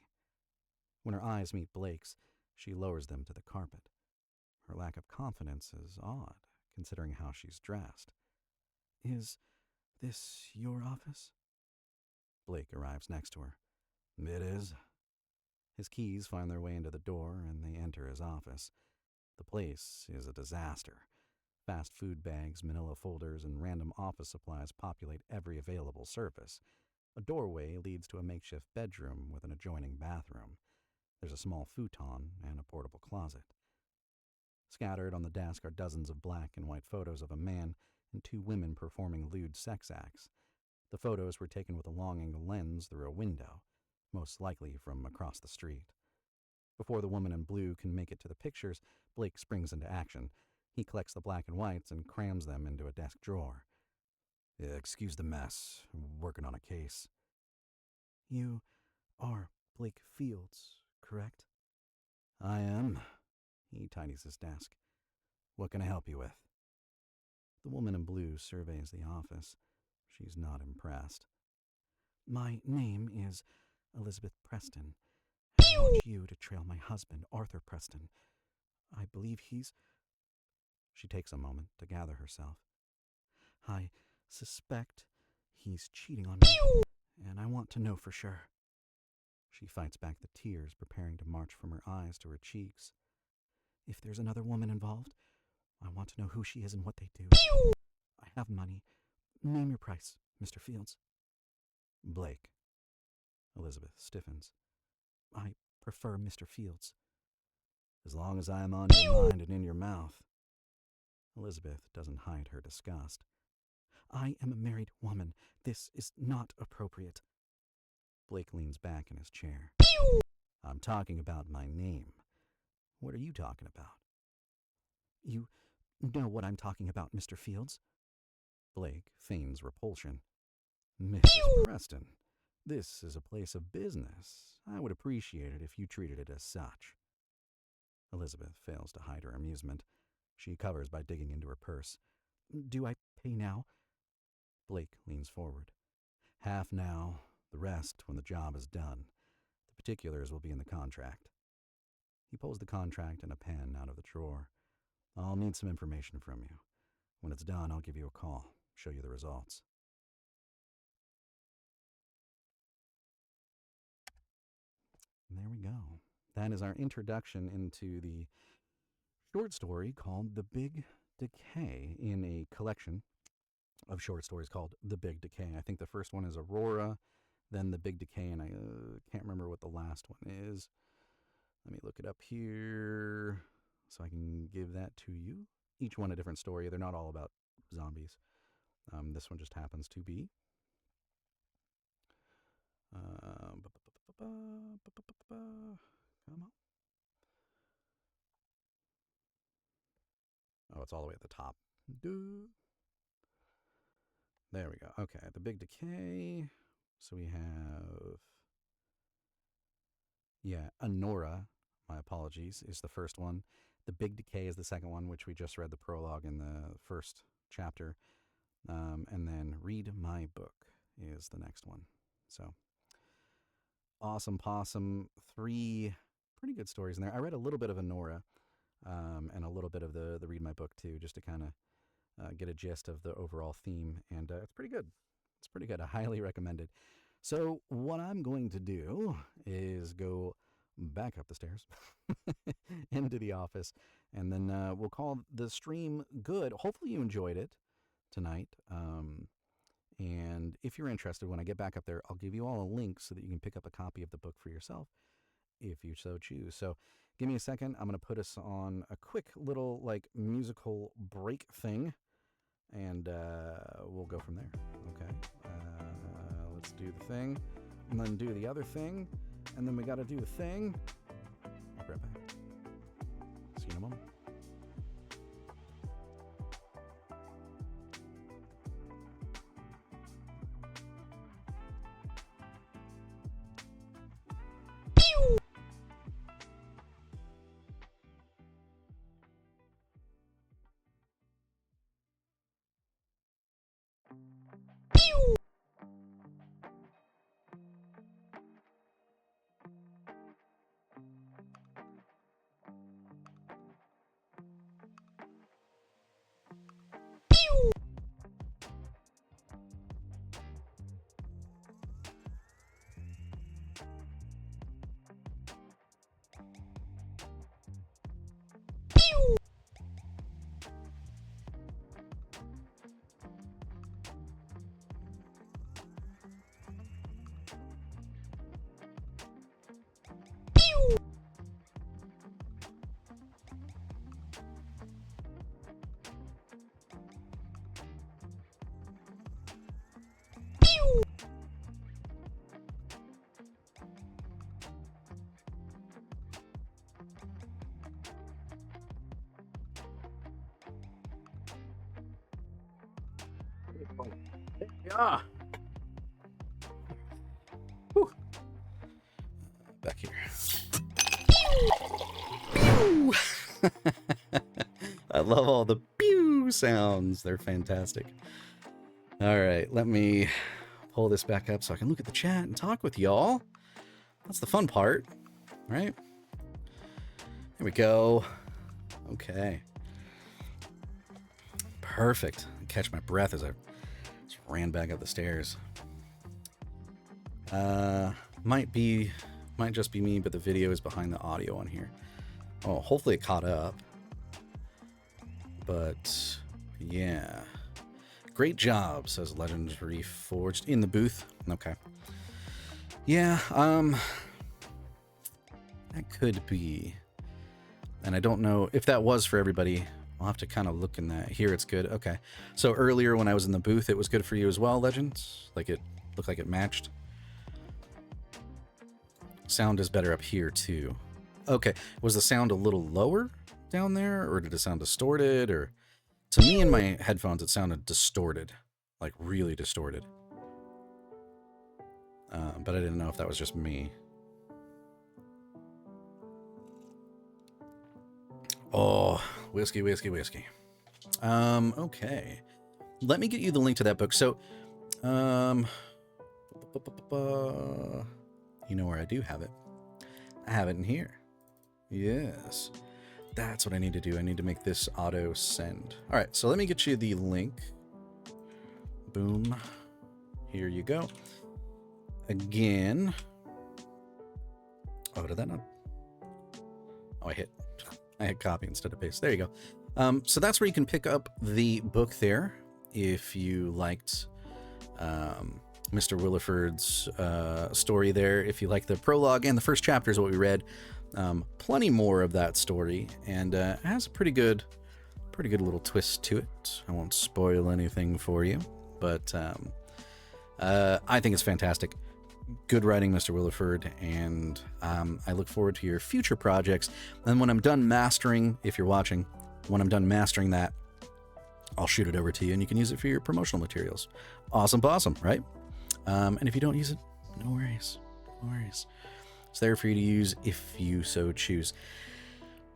When her eyes meet Blake's, she lowers them to the carpet. Her lack of confidence is odd, considering how she's dressed. "Is this your office?" Blake arrives next to her. "It is." His keys find their way into the door, and they enter his office. The place is a disaster. Fast food bags, manila folders, and random office supplies populate every available surface. A doorway leads to a makeshift bedroom with an adjoining bathroom. There's a small futon and a portable closet. Scattered on the desk are dozens of black and white photos of a man and two women performing lewd sex acts. The photos were taken with a long-angle lens through a window, most likely from across the street. Before the woman in blue can make it to the pictures, Blake springs into action. He collects the black and whites and crams them into a desk drawer. "Excuse the mess. Working on a case." "You are Blake Fields, correct?" "I am." He tidies his desk. "What can I help you with?" The woman in blue surveys the office. She's not impressed. "My name is Elizabeth Preston. I want you to trail my husband, Arthur Preston. I believe he's..." She takes a moment to gather herself. "I suspect he's cheating on me, and I want to know for sure." She fights back the tears preparing to march from her eyes to her cheeks. "If there's another woman involved, I want to know who she is and what they do. I have money. Name your price, Mr. Fields." "Blake." Elizabeth stiffens. "I prefer Mr. Fields." "As long as I am on your mind and in your mouth." Elizabeth doesn't hide her disgust. "I am a married woman. This is not appropriate." Blake leans back in his chair. "I'm talking about my name. What are you talking about?" "You know what I'm talking about, Mr. Fields." Blake feigns repulsion. "Mrs. Preston, this is a place of business. I would appreciate it if you treated it as such." Elizabeth fails to hide her amusement. She covers by digging into her purse. "Do I pay now?" Blake leans forward. "Half now, the rest when the job is done. The particulars will be in the contract." He pulls the contract and a pen out of the drawer. "I'll need some information from you. When it's done, I'll give you a call, show you the results." And there we go. That is our introduction into the short story called The Big Decay in a collection of short stories called The Big Decay. I think the first one is Aurora, then The Big Decay, and I can't remember what the last one is. Let me look it up here so I can give that to you. Each one a different story. They're not all about zombies. This one just happens to be. Come on. Oh, it's all the way at the top. Duh. There we go. Okay, The Big Decay. So we have Yeah, Honora, my apologies, is the first one. The Big Decay is the second one, which we just read the prologue in the first chapter. And then Read My Book is the next one. So, awesome possum. 3 pretty good stories in there. I read a little bit of Honora and a little bit of the Read My Book too, just to kind of get a gist of the overall theme. And it's pretty good. It's pretty good. I highly recommend it. So what I'm going to do is go back up the stairs into the office, and then we'll call the stream good. Hopefully you enjoyed it tonight. And if you're interested, when I get back up there, I'll give you all a link so that you can pick up a copy of the book for yourself if you so choose. So give me a second. I'm going to put us on a quick little like musical break thing, and we'll go from there. Okay. Let's do the thing, and then do the other thing, and then we got to do the thing. I'll be right back. See you in a moment. Yeah. Whew. Back here. Pew! I love all the pew sounds. They're fantastic. All right, let me pull this back up so I can look at the chat and talk with y'all. That's the fun part, right? Here we go. Okay. Perfect. Catch my breath as I just ran back up the stairs. Might just be me, but the video is behind the audio on here. Oh, hopefully it caught up. But yeah. Great job, says Legends Reforged in the booth. Okay. Yeah, that could be. And I don't know if that was for everybody. I'll have to kind of look in that. Here it's good. Okay. So earlier when I was in the booth, it was good for you as well, Legends? Like it looked like it matched? Sound is better up here too. Okay. Was the sound a little lower down there, or did it sound distorted? Or to me in my headphones, it sounded distorted, like really distorted. But I didn't know if that was just me. Oh, whiskey, whiskey, whiskey. Okay. Let me get you the link to that book. So, you know where I do have it. I have it in here. Yes. That's what I need to do. I need to make this auto send. All right, so let me get you the link. Boom. Here you go. Again. Oh, did that not? Oh, I hit copy instead of paste. There you go. So that's where you can pick up the book there if you liked Mr. Williford's story there. If you like the prologue and the first chapter is what we read. Plenty more of that story, and it has a pretty good little twist to it. I won't spoil anything for you, but I think it's fantastic. Good writing, Mr. Williford, and I look forward to your future projects. And when I'm done mastering, if you're watching, when I'm done mastering that, I'll shoot it over to you, and you can use it for your promotional materials. Awesome, right? And if you don't use it, no worries. It's there for you to use if you so choose.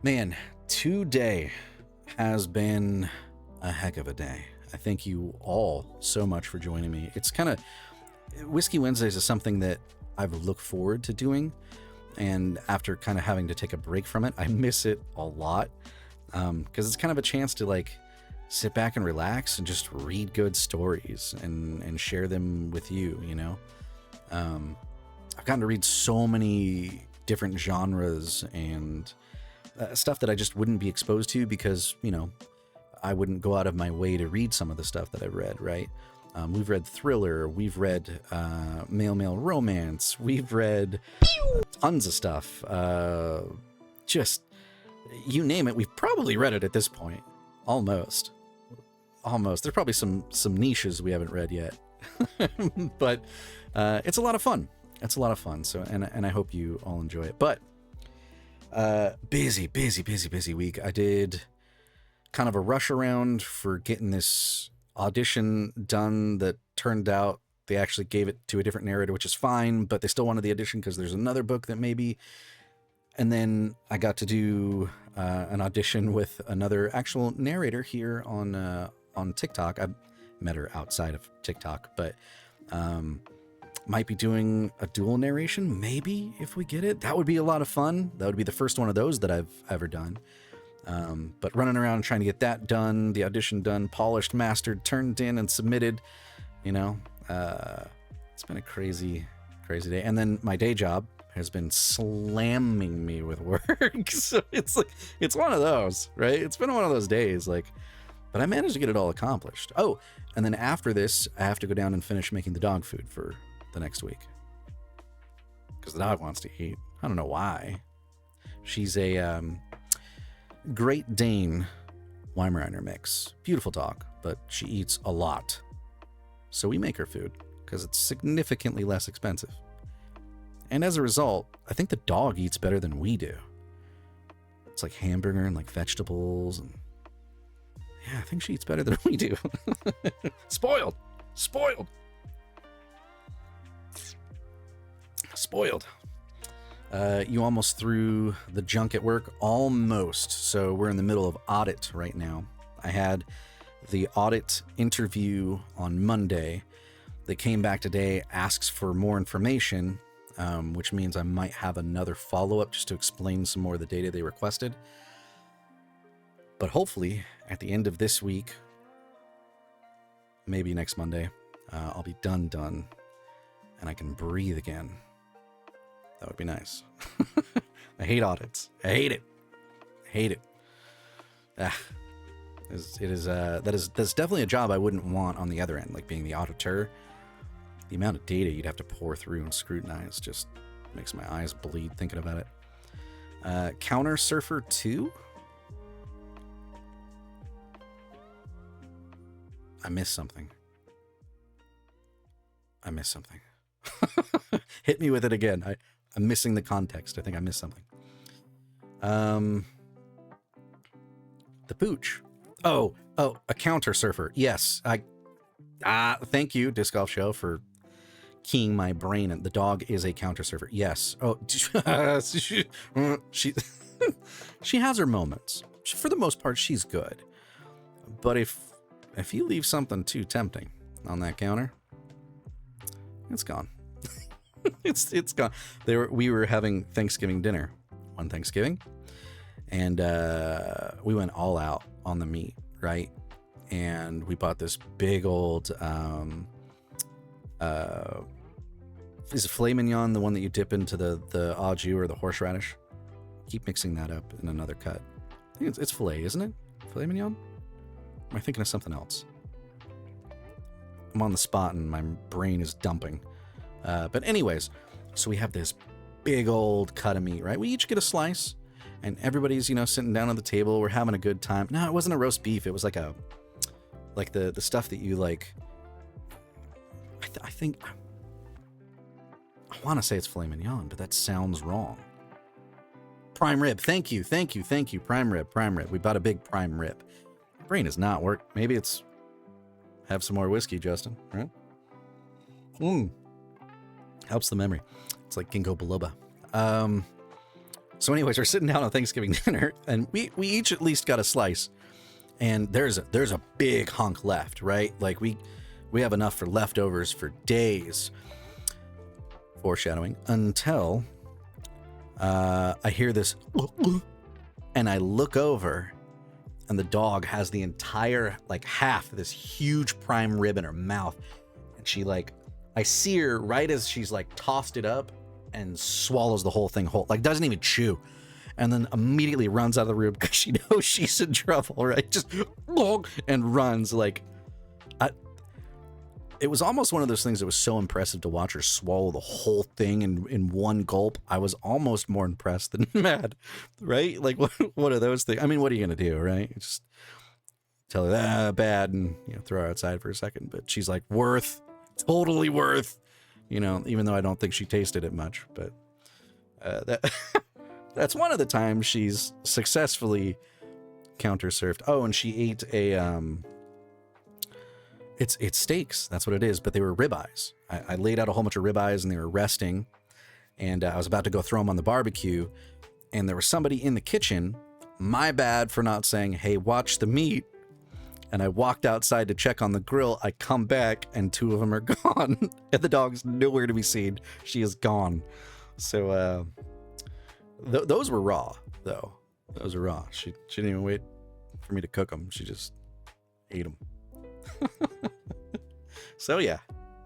Man, today has been a heck of a day. I thank you all so much for joining me. It's kind of... Whiskey Wednesdays is something that I've looked forward to doing, and after kind of having to take a break from it, I miss it a lot, because it's kind of a chance to like sit back and relax and just read good stories and share them with you, you know? I've gotten to read so many different genres and stuff that I just wouldn't be exposed to because, you know, I wouldn't go out of my way to read some of the stuff that I've read, right? We've read thriller, we've read male romance, we've read tons of stuff. Just, you name it, we've probably read it at this point. Almost. There's probably some niches we haven't read yet. But it's a lot of fun. So, and I hope you all enjoy it. But busy week. I did kind of a rush around for getting this audition done that turned out they actually gave it to a different narrator, which is fine, but they still wanted the audition because there's another book that maybe. And then I got to do an audition with another actual narrator here on TikTok. I met her outside of TikTok, but might be doing a dual narration, maybe, if we get it. That would be a lot of fun. That would be the first one of those that I've ever done. But running around trying to get that done, the audition done, polished, mastered, turned in, and submitted, you know, it's been a crazy day. And then my day job has been slamming me with work. So it's like, it's one of those, right? It's been one of those days, like, but I managed to get it all accomplished. Oh, and then after this, I have to go down and finish making the dog food for the next week. Because the dog wants to eat. I don't know why. She's a Great Dane Weimaraner mix. Beautiful dog, but she eats a lot. So we make her food because it's significantly less expensive. And as a result, I think the dog eats better than we do. It's like hamburger and like vegetables. And yeah, I think she eats better than we do. Spoiled. You almost threw the junk at work? Almost. So we're in the middle of audit right now. I had the audit interview on Monday. They came back today, asks for more information, which means I might have another follow-up just to explain some more of the data they requested. But hopefully, at the end of this week, maybe next Monday, I'll be done, and I can breathe again. That would be nice. I hate audits. I hate it. That's definitely a job I wouldn't want on the other end, like being the auditor. The amount of data you'd have to pour through and scrutinize just makes my eyes bleed thinking about it. Counter Surfer 2? I missed something. Hit me with it again. I'm missing the context. I think I missed something. The pooch. Oh, a Counter Surfer. Yes. Thank you, Disc Golf Show, for keying my brain. And the dog is a Counter Surfer. Yes. Oh, she has her moments. For the most part, she's good. But if you leave something too tempting on that counter, it's gone. It's gone. We were having Thanksgiving dinner one Thanksgiving, and we went all out on the meat, right? And we bought this big old is filet mignon the one that you dip into the au jus or the horseradish? Keep mixing that up in another cut. I think it's filet, isn't it? Filet mignon? Am I thinking of something else? I'm on the spot and my brain is dumping. But anyways, so we have this big old cut of meat, right? We each get a slice, and everybody's, sitting down at the table. We're having a good time. No, it wasn't a roast beef. It was like the stuff that you like. I think I want to say it's filet mignon, but that sounds wrong. Prime rib. Thank you. Prime rib. We bought a big prime rib. My brain does not work. Maybe it's have some more whiskey, Justin, right? Helps the memory. It's like ginkgo biloba. So anyways, we're sitting down on Thanksgiving dinner, and we each at least got a slice. And there's a big hunk left, right? Like we have enough for leftovers for days. Foreshadowing. Until I hear this, and I look over, and the dog has the entire, like, half of this huge prime rib in her mouth. And she, like, I see her right as she's, like, tossed it up and swallows the whole thing whole. Like, doesn't even chew. And then immediately runs out of the room because she knows she's in trouble, right? Just, and runs, like... It was almost one of those things that was so impressive to watch her swallow the whole thing in one gulp. I was almost more impressed than mad, right? Like, what are those things? I mean, what are you going to do, right? Just tell her that bad and, you know, throw her outside for a second. But she's like, totally worth, you know, even though I don't think she tasted it much. But that's one of the times she's successfully counter-surfed. Oh, and she ate a... It's steaks. That's what it is. But they were ribeyes. I laid out a whole bunch of ribeyes and they were resting. And I was about to go throw them on the barbecue. And there was somebody in the kitchen. My bad for not saying, hey, watch the meat. And I walked outside to check on the grill. I come back and 2 of them are gone. And the dog's nowhere to be seen. She is gone. So those were raw, though. Those were raw. She didn't even wait for me to cook them. She just ate them. So yeah.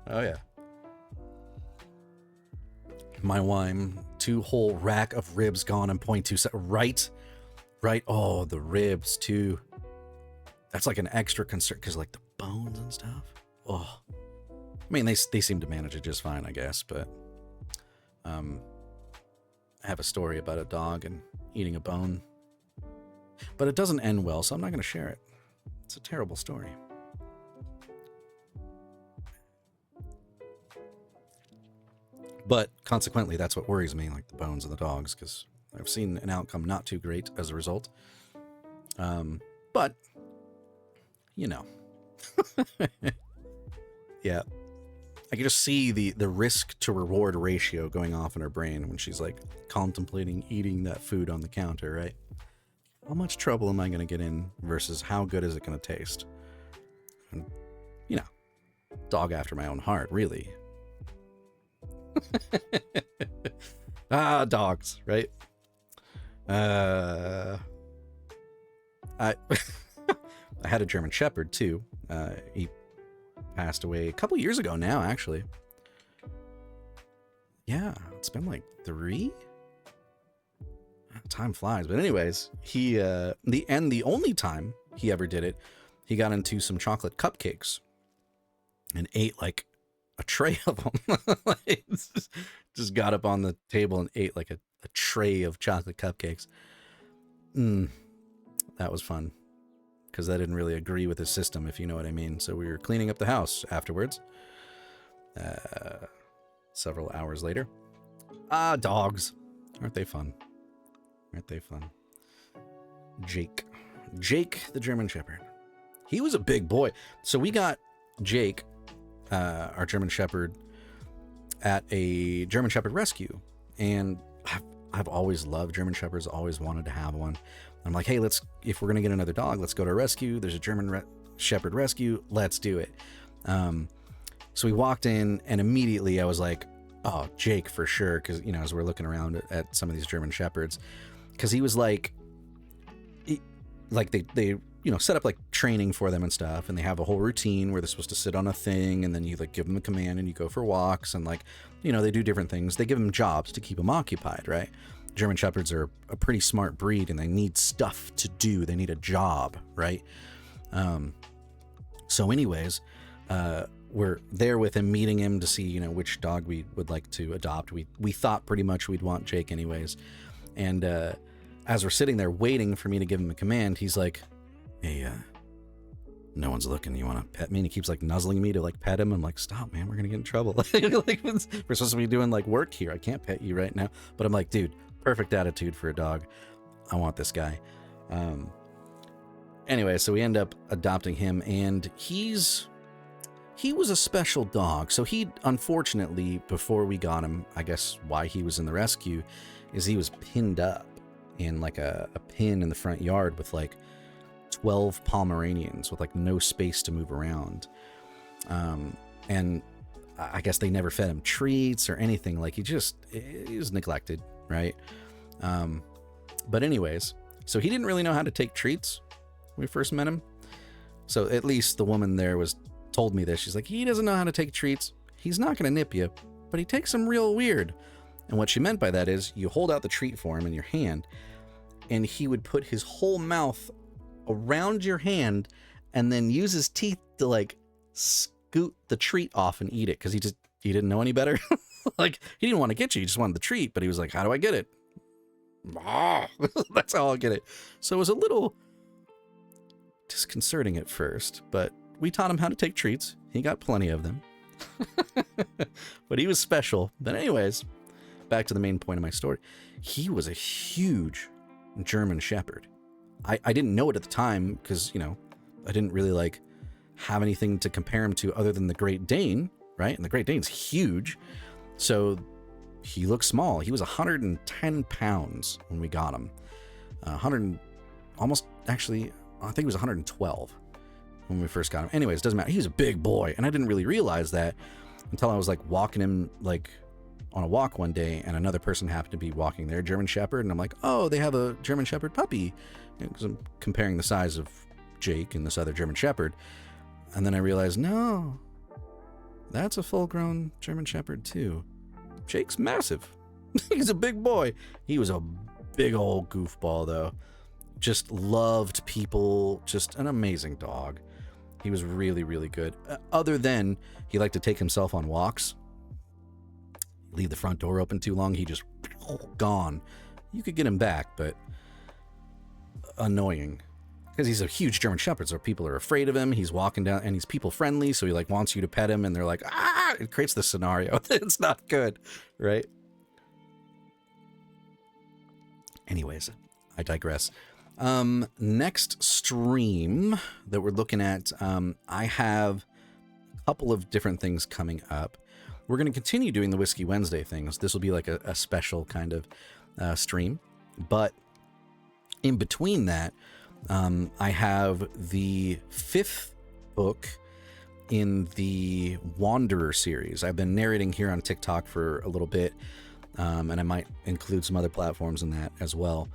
Oh yeah. My wine, 2 whole rack of ribs gone in 0.2 seconds. Right. Oh, the ribs too. That's like an extra concern because like the bones and stuff. Oh, I mean they seem to manage it just fine, I guess. But I have a story about a dog and eating a bone, but it doesn't end well, so I'm not going to share it. It's a terrible story. But consequently, that's what worries me, like the bones of the dogs, because I've seen an outcome not too great as a result. But, you know. Yeah. I can just see the risk to reward ratio going off in her brain when she's like contemplating eating that food on the counter, right? How much trouble am I going to get in versus how good is it going to taste? And, you know, dog after my own heart, really. Dogs, right? I I had a German Shepherd too. He passed away a couple years ago now, actually. Yeah, it's been like 3. Time flies, but anyways, he the only time he ever did it, he got into some chocolate cupcakes and ate like a tray of them. Like, just got up on the table and ate like a tray of chocolate cupcakes. That was fun because that didn't really agree with his system, if you know what I mean. So we were cleaning up the house afterwards. Several hours later. Dogs. Aren't they fun? Aren't they fun? Jake the German Shepherd. He was a big boy. So we got Jake, our German Shepherd, at a German Shepherd rescue. And I've always loved German Shepherds, always wanted to have one. I'm like, hey, if we're going to get another dog, let's go to a rescue. There's a German Shepherd rescue. Let's do it. So we walked in and immediately I was like, oh, Jake for sure. Cause you know, as we're looking around at some of these German Shepherds, cause he was like, they you know, set up like training for them and stuff. And they have a whole routine where they're supposed to sit on a thing and then you like give them a command and you go for walks and like, you know, they do different things. They give them jobs to keep them occupied, right? German Shepherds are a pretty smart breed and they need stuff to do. They need a job, right? So anyways, we're there with him, meeting him to see, you know, which dog we would like to adopt. We thought pretty much we'd want Jake anyways. And as we're sitting there waiting for me to give him a command, he's like, hey, no one's looking. You want to pet me? And he keeps like nuzzling me to like pet him. I'm like, stop, man. We're going to get in trouble. Like, we're supposed to be doing like work here. I can't pet you right now. But I'm like, dude, perfect attitude for a dog. I want this guy. Anyway, so we end up adopting him and he's he was a special dog. So he, unfortunately, before we got him, I guess why he was in the rescue is he was pinned up in like a pin in the front yard with like 12 Pomeranians with like no space to move around. And I guess they never fed him treats or anything. Like he was neglected, right? But anyways, so he didn't really know how to take treats when we first met him. So at least the woman there told me this. She's like, he doesn't know how to take treats. He's not going to nip you, but he takes them real weird. And what she meant by that is you hold out the treat for him in your hand, and he would put his whole mouth around your hand and then use his teeth to like scoot the treat off and eat it, because he didn't know any better. Like, he didn't want to get you, he just wanted the treat, but he was like, how do I get it? That's how I'll get it. So it was a little disconcerting at first, but we taught him how to take treats. He got plenty of them. But he was special. But anyways, back to the main point of my story. He was a huge German Shepherd. I didn't know it at the time because, you know, I didn't really like have anything to compare him to other than the Great Dane, right? And the Great Dane's huge. So he looked small. He was 110 pounds when we got him. Almost, actually, I think it was 112 when we first got him. Anyways, doesn't matter. He was a big boy, and I didn't really realize that until I was like walking him like on a walk one day, and another person happened to be walking their German Shepherd, and I'm like, oh, they have a German Shepherd puppy, because I'm comparing the size of Jake and this other German Shepherd, and then I realized, no, that's a full-grown German Shepherd too. Jake's massive. He's a big boy. He was a big old goofball though. Just loved people. Just an amazing dog. He was really, really good. Other than he liked to take himself on walks. Leave the front door open too long, he just gone. You could get him back, but annoying. Because he's a huge German Shepherd, so people are afraid of him. He's walking down, and he's people friendly, so he like wants you to pet him, and they're like, ah! It creates this scenario. It's not good, right? Anyways, I digress. Next stream that we're looking at, I have a couple of different things coming up. We're going to continue doing the Whiskey Wednesday things. This will be like a special kind of stream. But in between that, I have the 5th book in the Wanderer series. I've been narrating here on TikTok for a little bit, and I might include some other platforms in that as well,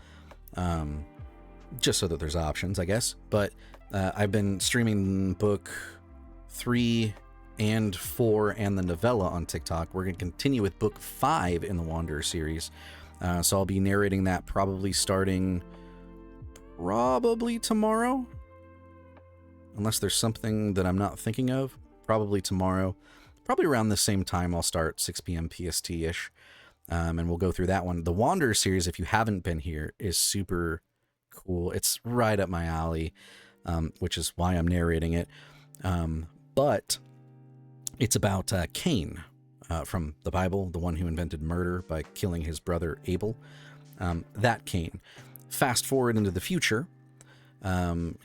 just so that there's options, I guess. But I've been streaming book 3 and 4 and the novella on TikTok. We're going to continue with book 5 in the Wanderer series. So I'll be narrating that probably starting tomorrow. Unless there's something that I'm not thinking of. Probably tomorrow. Probably around the same time I'll start, 6 p.m. PST-ish. And we'll go through that one. The Wanderer series, if you haven't been here, is super cool. It's right up my alley, which is why I'm narrating it. But it's about Cain from the Bible, the one who invented murder by killing his brother Abel. That Cain. Fast forward into the future,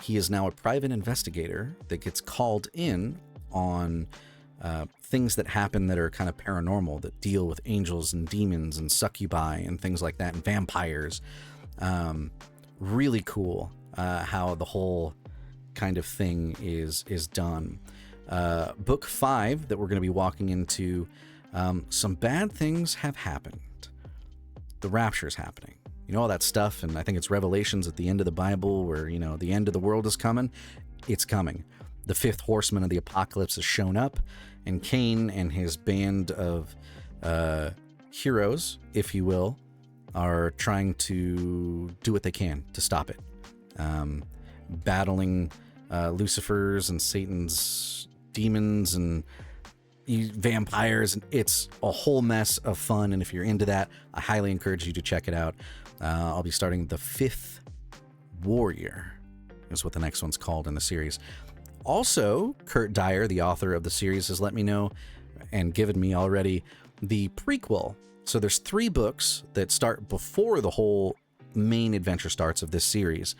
he is now a private investigator that gets called in on things that happen that are kind of paranormal, that deal with angels and demons and succubi and things like that, and vampires. Really cool how the whole kind of thing is done. Book 5 that we're going to be walking into, some bad things have happened. The rapture is happening. You know, all that stuff, and I think it's Revelations at the end of the Bible where, you know, the end of the world is coming. It's coming. The 5th horseman of the apocalypse has shown up, and Cain and his band of heroes, if you will, are trying to do what they can to stop it. Battling Lucifer's and Satan's demons and vampires, and it's a whole mess of fun, and if you're into that, I highly encourage you to check it out. I'll be starting the 5th Warrior is what the next one's called in the series. Also, Kurt Dyer, the author of the series, has let me know and given me already the prequel. So there's 3 books that start before the whole main adventure starts of this series.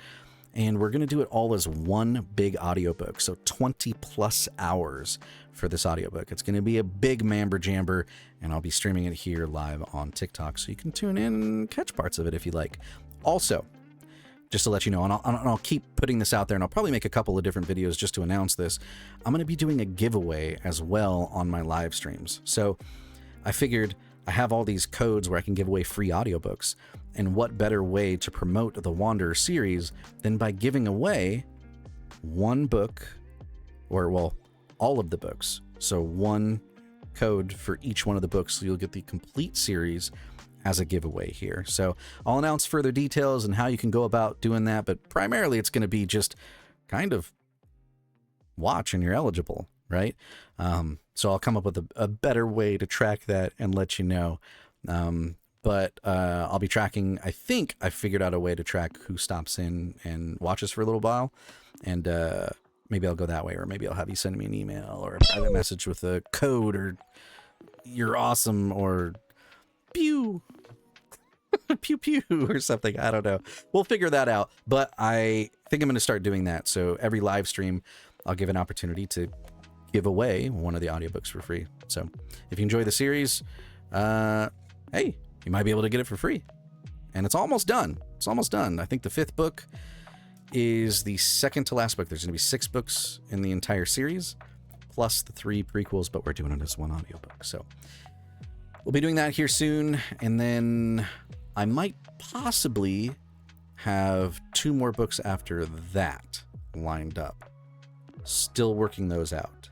And we're going to do it all as one big audiobook. So 20 plus hours for this audiobook. It's going to be a big mamber jamber, and I'll be streaming it here live on TikTok. So you can tune in and catch parts of it if you like. Also, just to let you know, and I'll keep putting this out there, and I'll probably make a couple of different videos just to announce this. I'm going to be doing a giveaway as well on my live streams. So I figured I have all these codes where I can give away free audiobooks. And what better way to promote the Wanderer series than by giving away one book, or, well, all of the books. So one code for each one of the books, so you'll get the complete series as a giveaway here. So I'll announce further details and how you can go about doing that, but primarily it's going to be just kind of watch and you're eligible, right? So I'll come up with a better way to track that and let you know. But I'll be tracking, I think I figured out a way to track who stops in and watches for a little while. And maybe I'll go that way, or maybe I'll have you send me an email or a private message with a code, or you're awesome, or pew, pew, pew, or something. I don't know. We'll figure that out. But I think I'm going to start doing that. So every live stream, I'll give an opportunity to give away one of the audiobooks for free. So if you enjoy the series, hey, you might be able to get it for free. And it's almost done. It's almost done. I think the 5th book is the second to last book. There's going to be 6 books in the entire series, plus the 3 prequels, but we're doing it as one audiobook. So we'll be doing that here soon. And then I might possibly have 2 more books after that lined up. Still working those out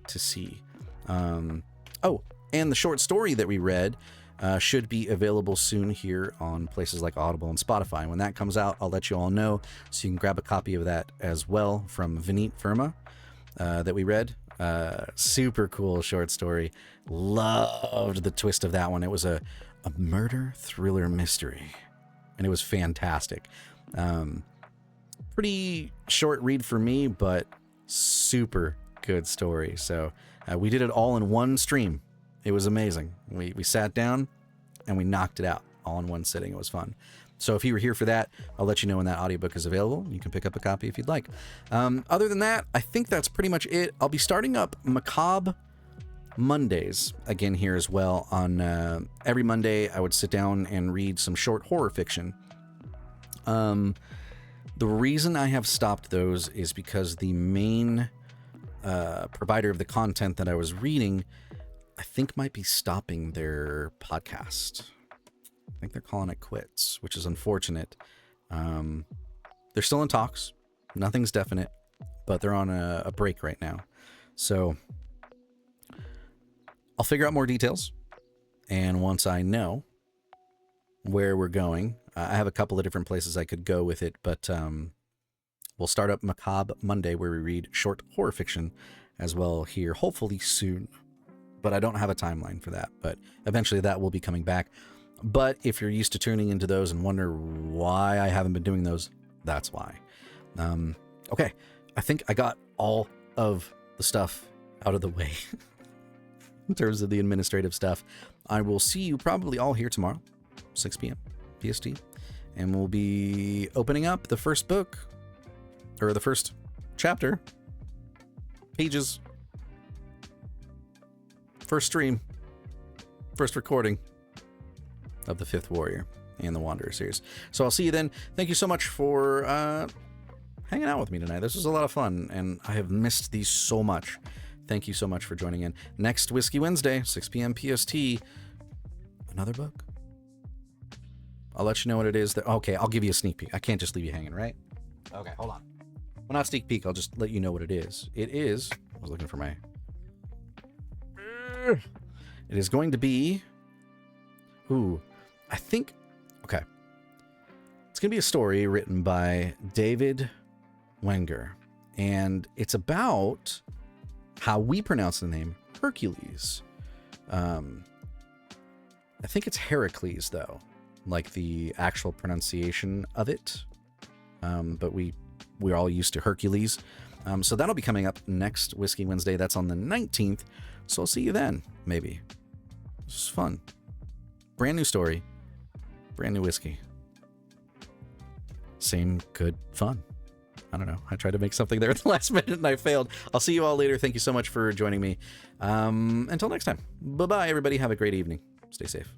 to see. Oh, and the short story that we read should be available soon here on places like Audible and Spotify. When that comes out, I'll let you all know, so you can grab a copy of that as well from Vineet Verma that we read. Super cool short story. Loved the twist of that one. It was a murder thriller mystery, and it was fantastic. Pretty short read for me, but super good story. So we did it all in one stream. It was amazing. We sat down and we knocked it out all in one sitting. It was fun. So if you were here for that, I'll let you know when that audiobook is available. You can pick up a copy if you'd like. Other than that, I think that's pretty much it. I'll be starting up Macabre Mondays again here as well. On every Monday, I would sit down and read some short horror fiction. The reason I have stopped those is because the main provider of the content that I was reading, I think, might be stopping their podcast. I think they're calling it quits, which is unfortunate. They're still in talks. Nothing's definite, but they're on a break right now. So I'll figure out more details. And once I know where we're going, I have a couple of different places I could go with it, but we'll start up Macabre Monday, where we read short horror fiction as well here, hopefully soon. But I don't have a timeline for that. But eventually that will be coming back. But if you're used to tuning into those and wonder why I haven't been doing those, that's why. Okay, I think I got all of the stuff out of the way in terms of the administrative stuff. I will see you probably all here tomorrow, 6 p.m. PST. And we'll be opening up the first book, or the first chapter, pages, first stream, first recording of the 5th Warrior and the Wanderer series. So I'll see you then. Thank you so much for hanging out with me tonight. This was a lot of fun, and I have missed these so much. Thank you so much for joining in. Next Whiskey Wednesday, 6 p.m. PST, another book. I'll let you know what it is. Okay, I'll give you a sneak peek. I can't just leave you hanging, right? Okay, hold on. Well, not sneak peek. I'll just let you know what it is. It is... I was looking for my... It is going to be... Ooh, I think... Okay. It's going to be a story written by David Wenger. And it's about how we pronounce the name Hercules. I think it's Heracles, though. Like the actual pronunciation of it. But we're all used to Hercules. So that'll be coming up next Whiskey Wednesday. That's on the 19th. So I'll see you then, maybe. This is fun. Brand new story. Brand new whiskey. Same good fun. I don't know. I tried to make something there at the last minute and I failed. I'll see you all later. Thank you so much for joining me. Until next time. Bye-bye, everybody. Have a great evening. Stay safe.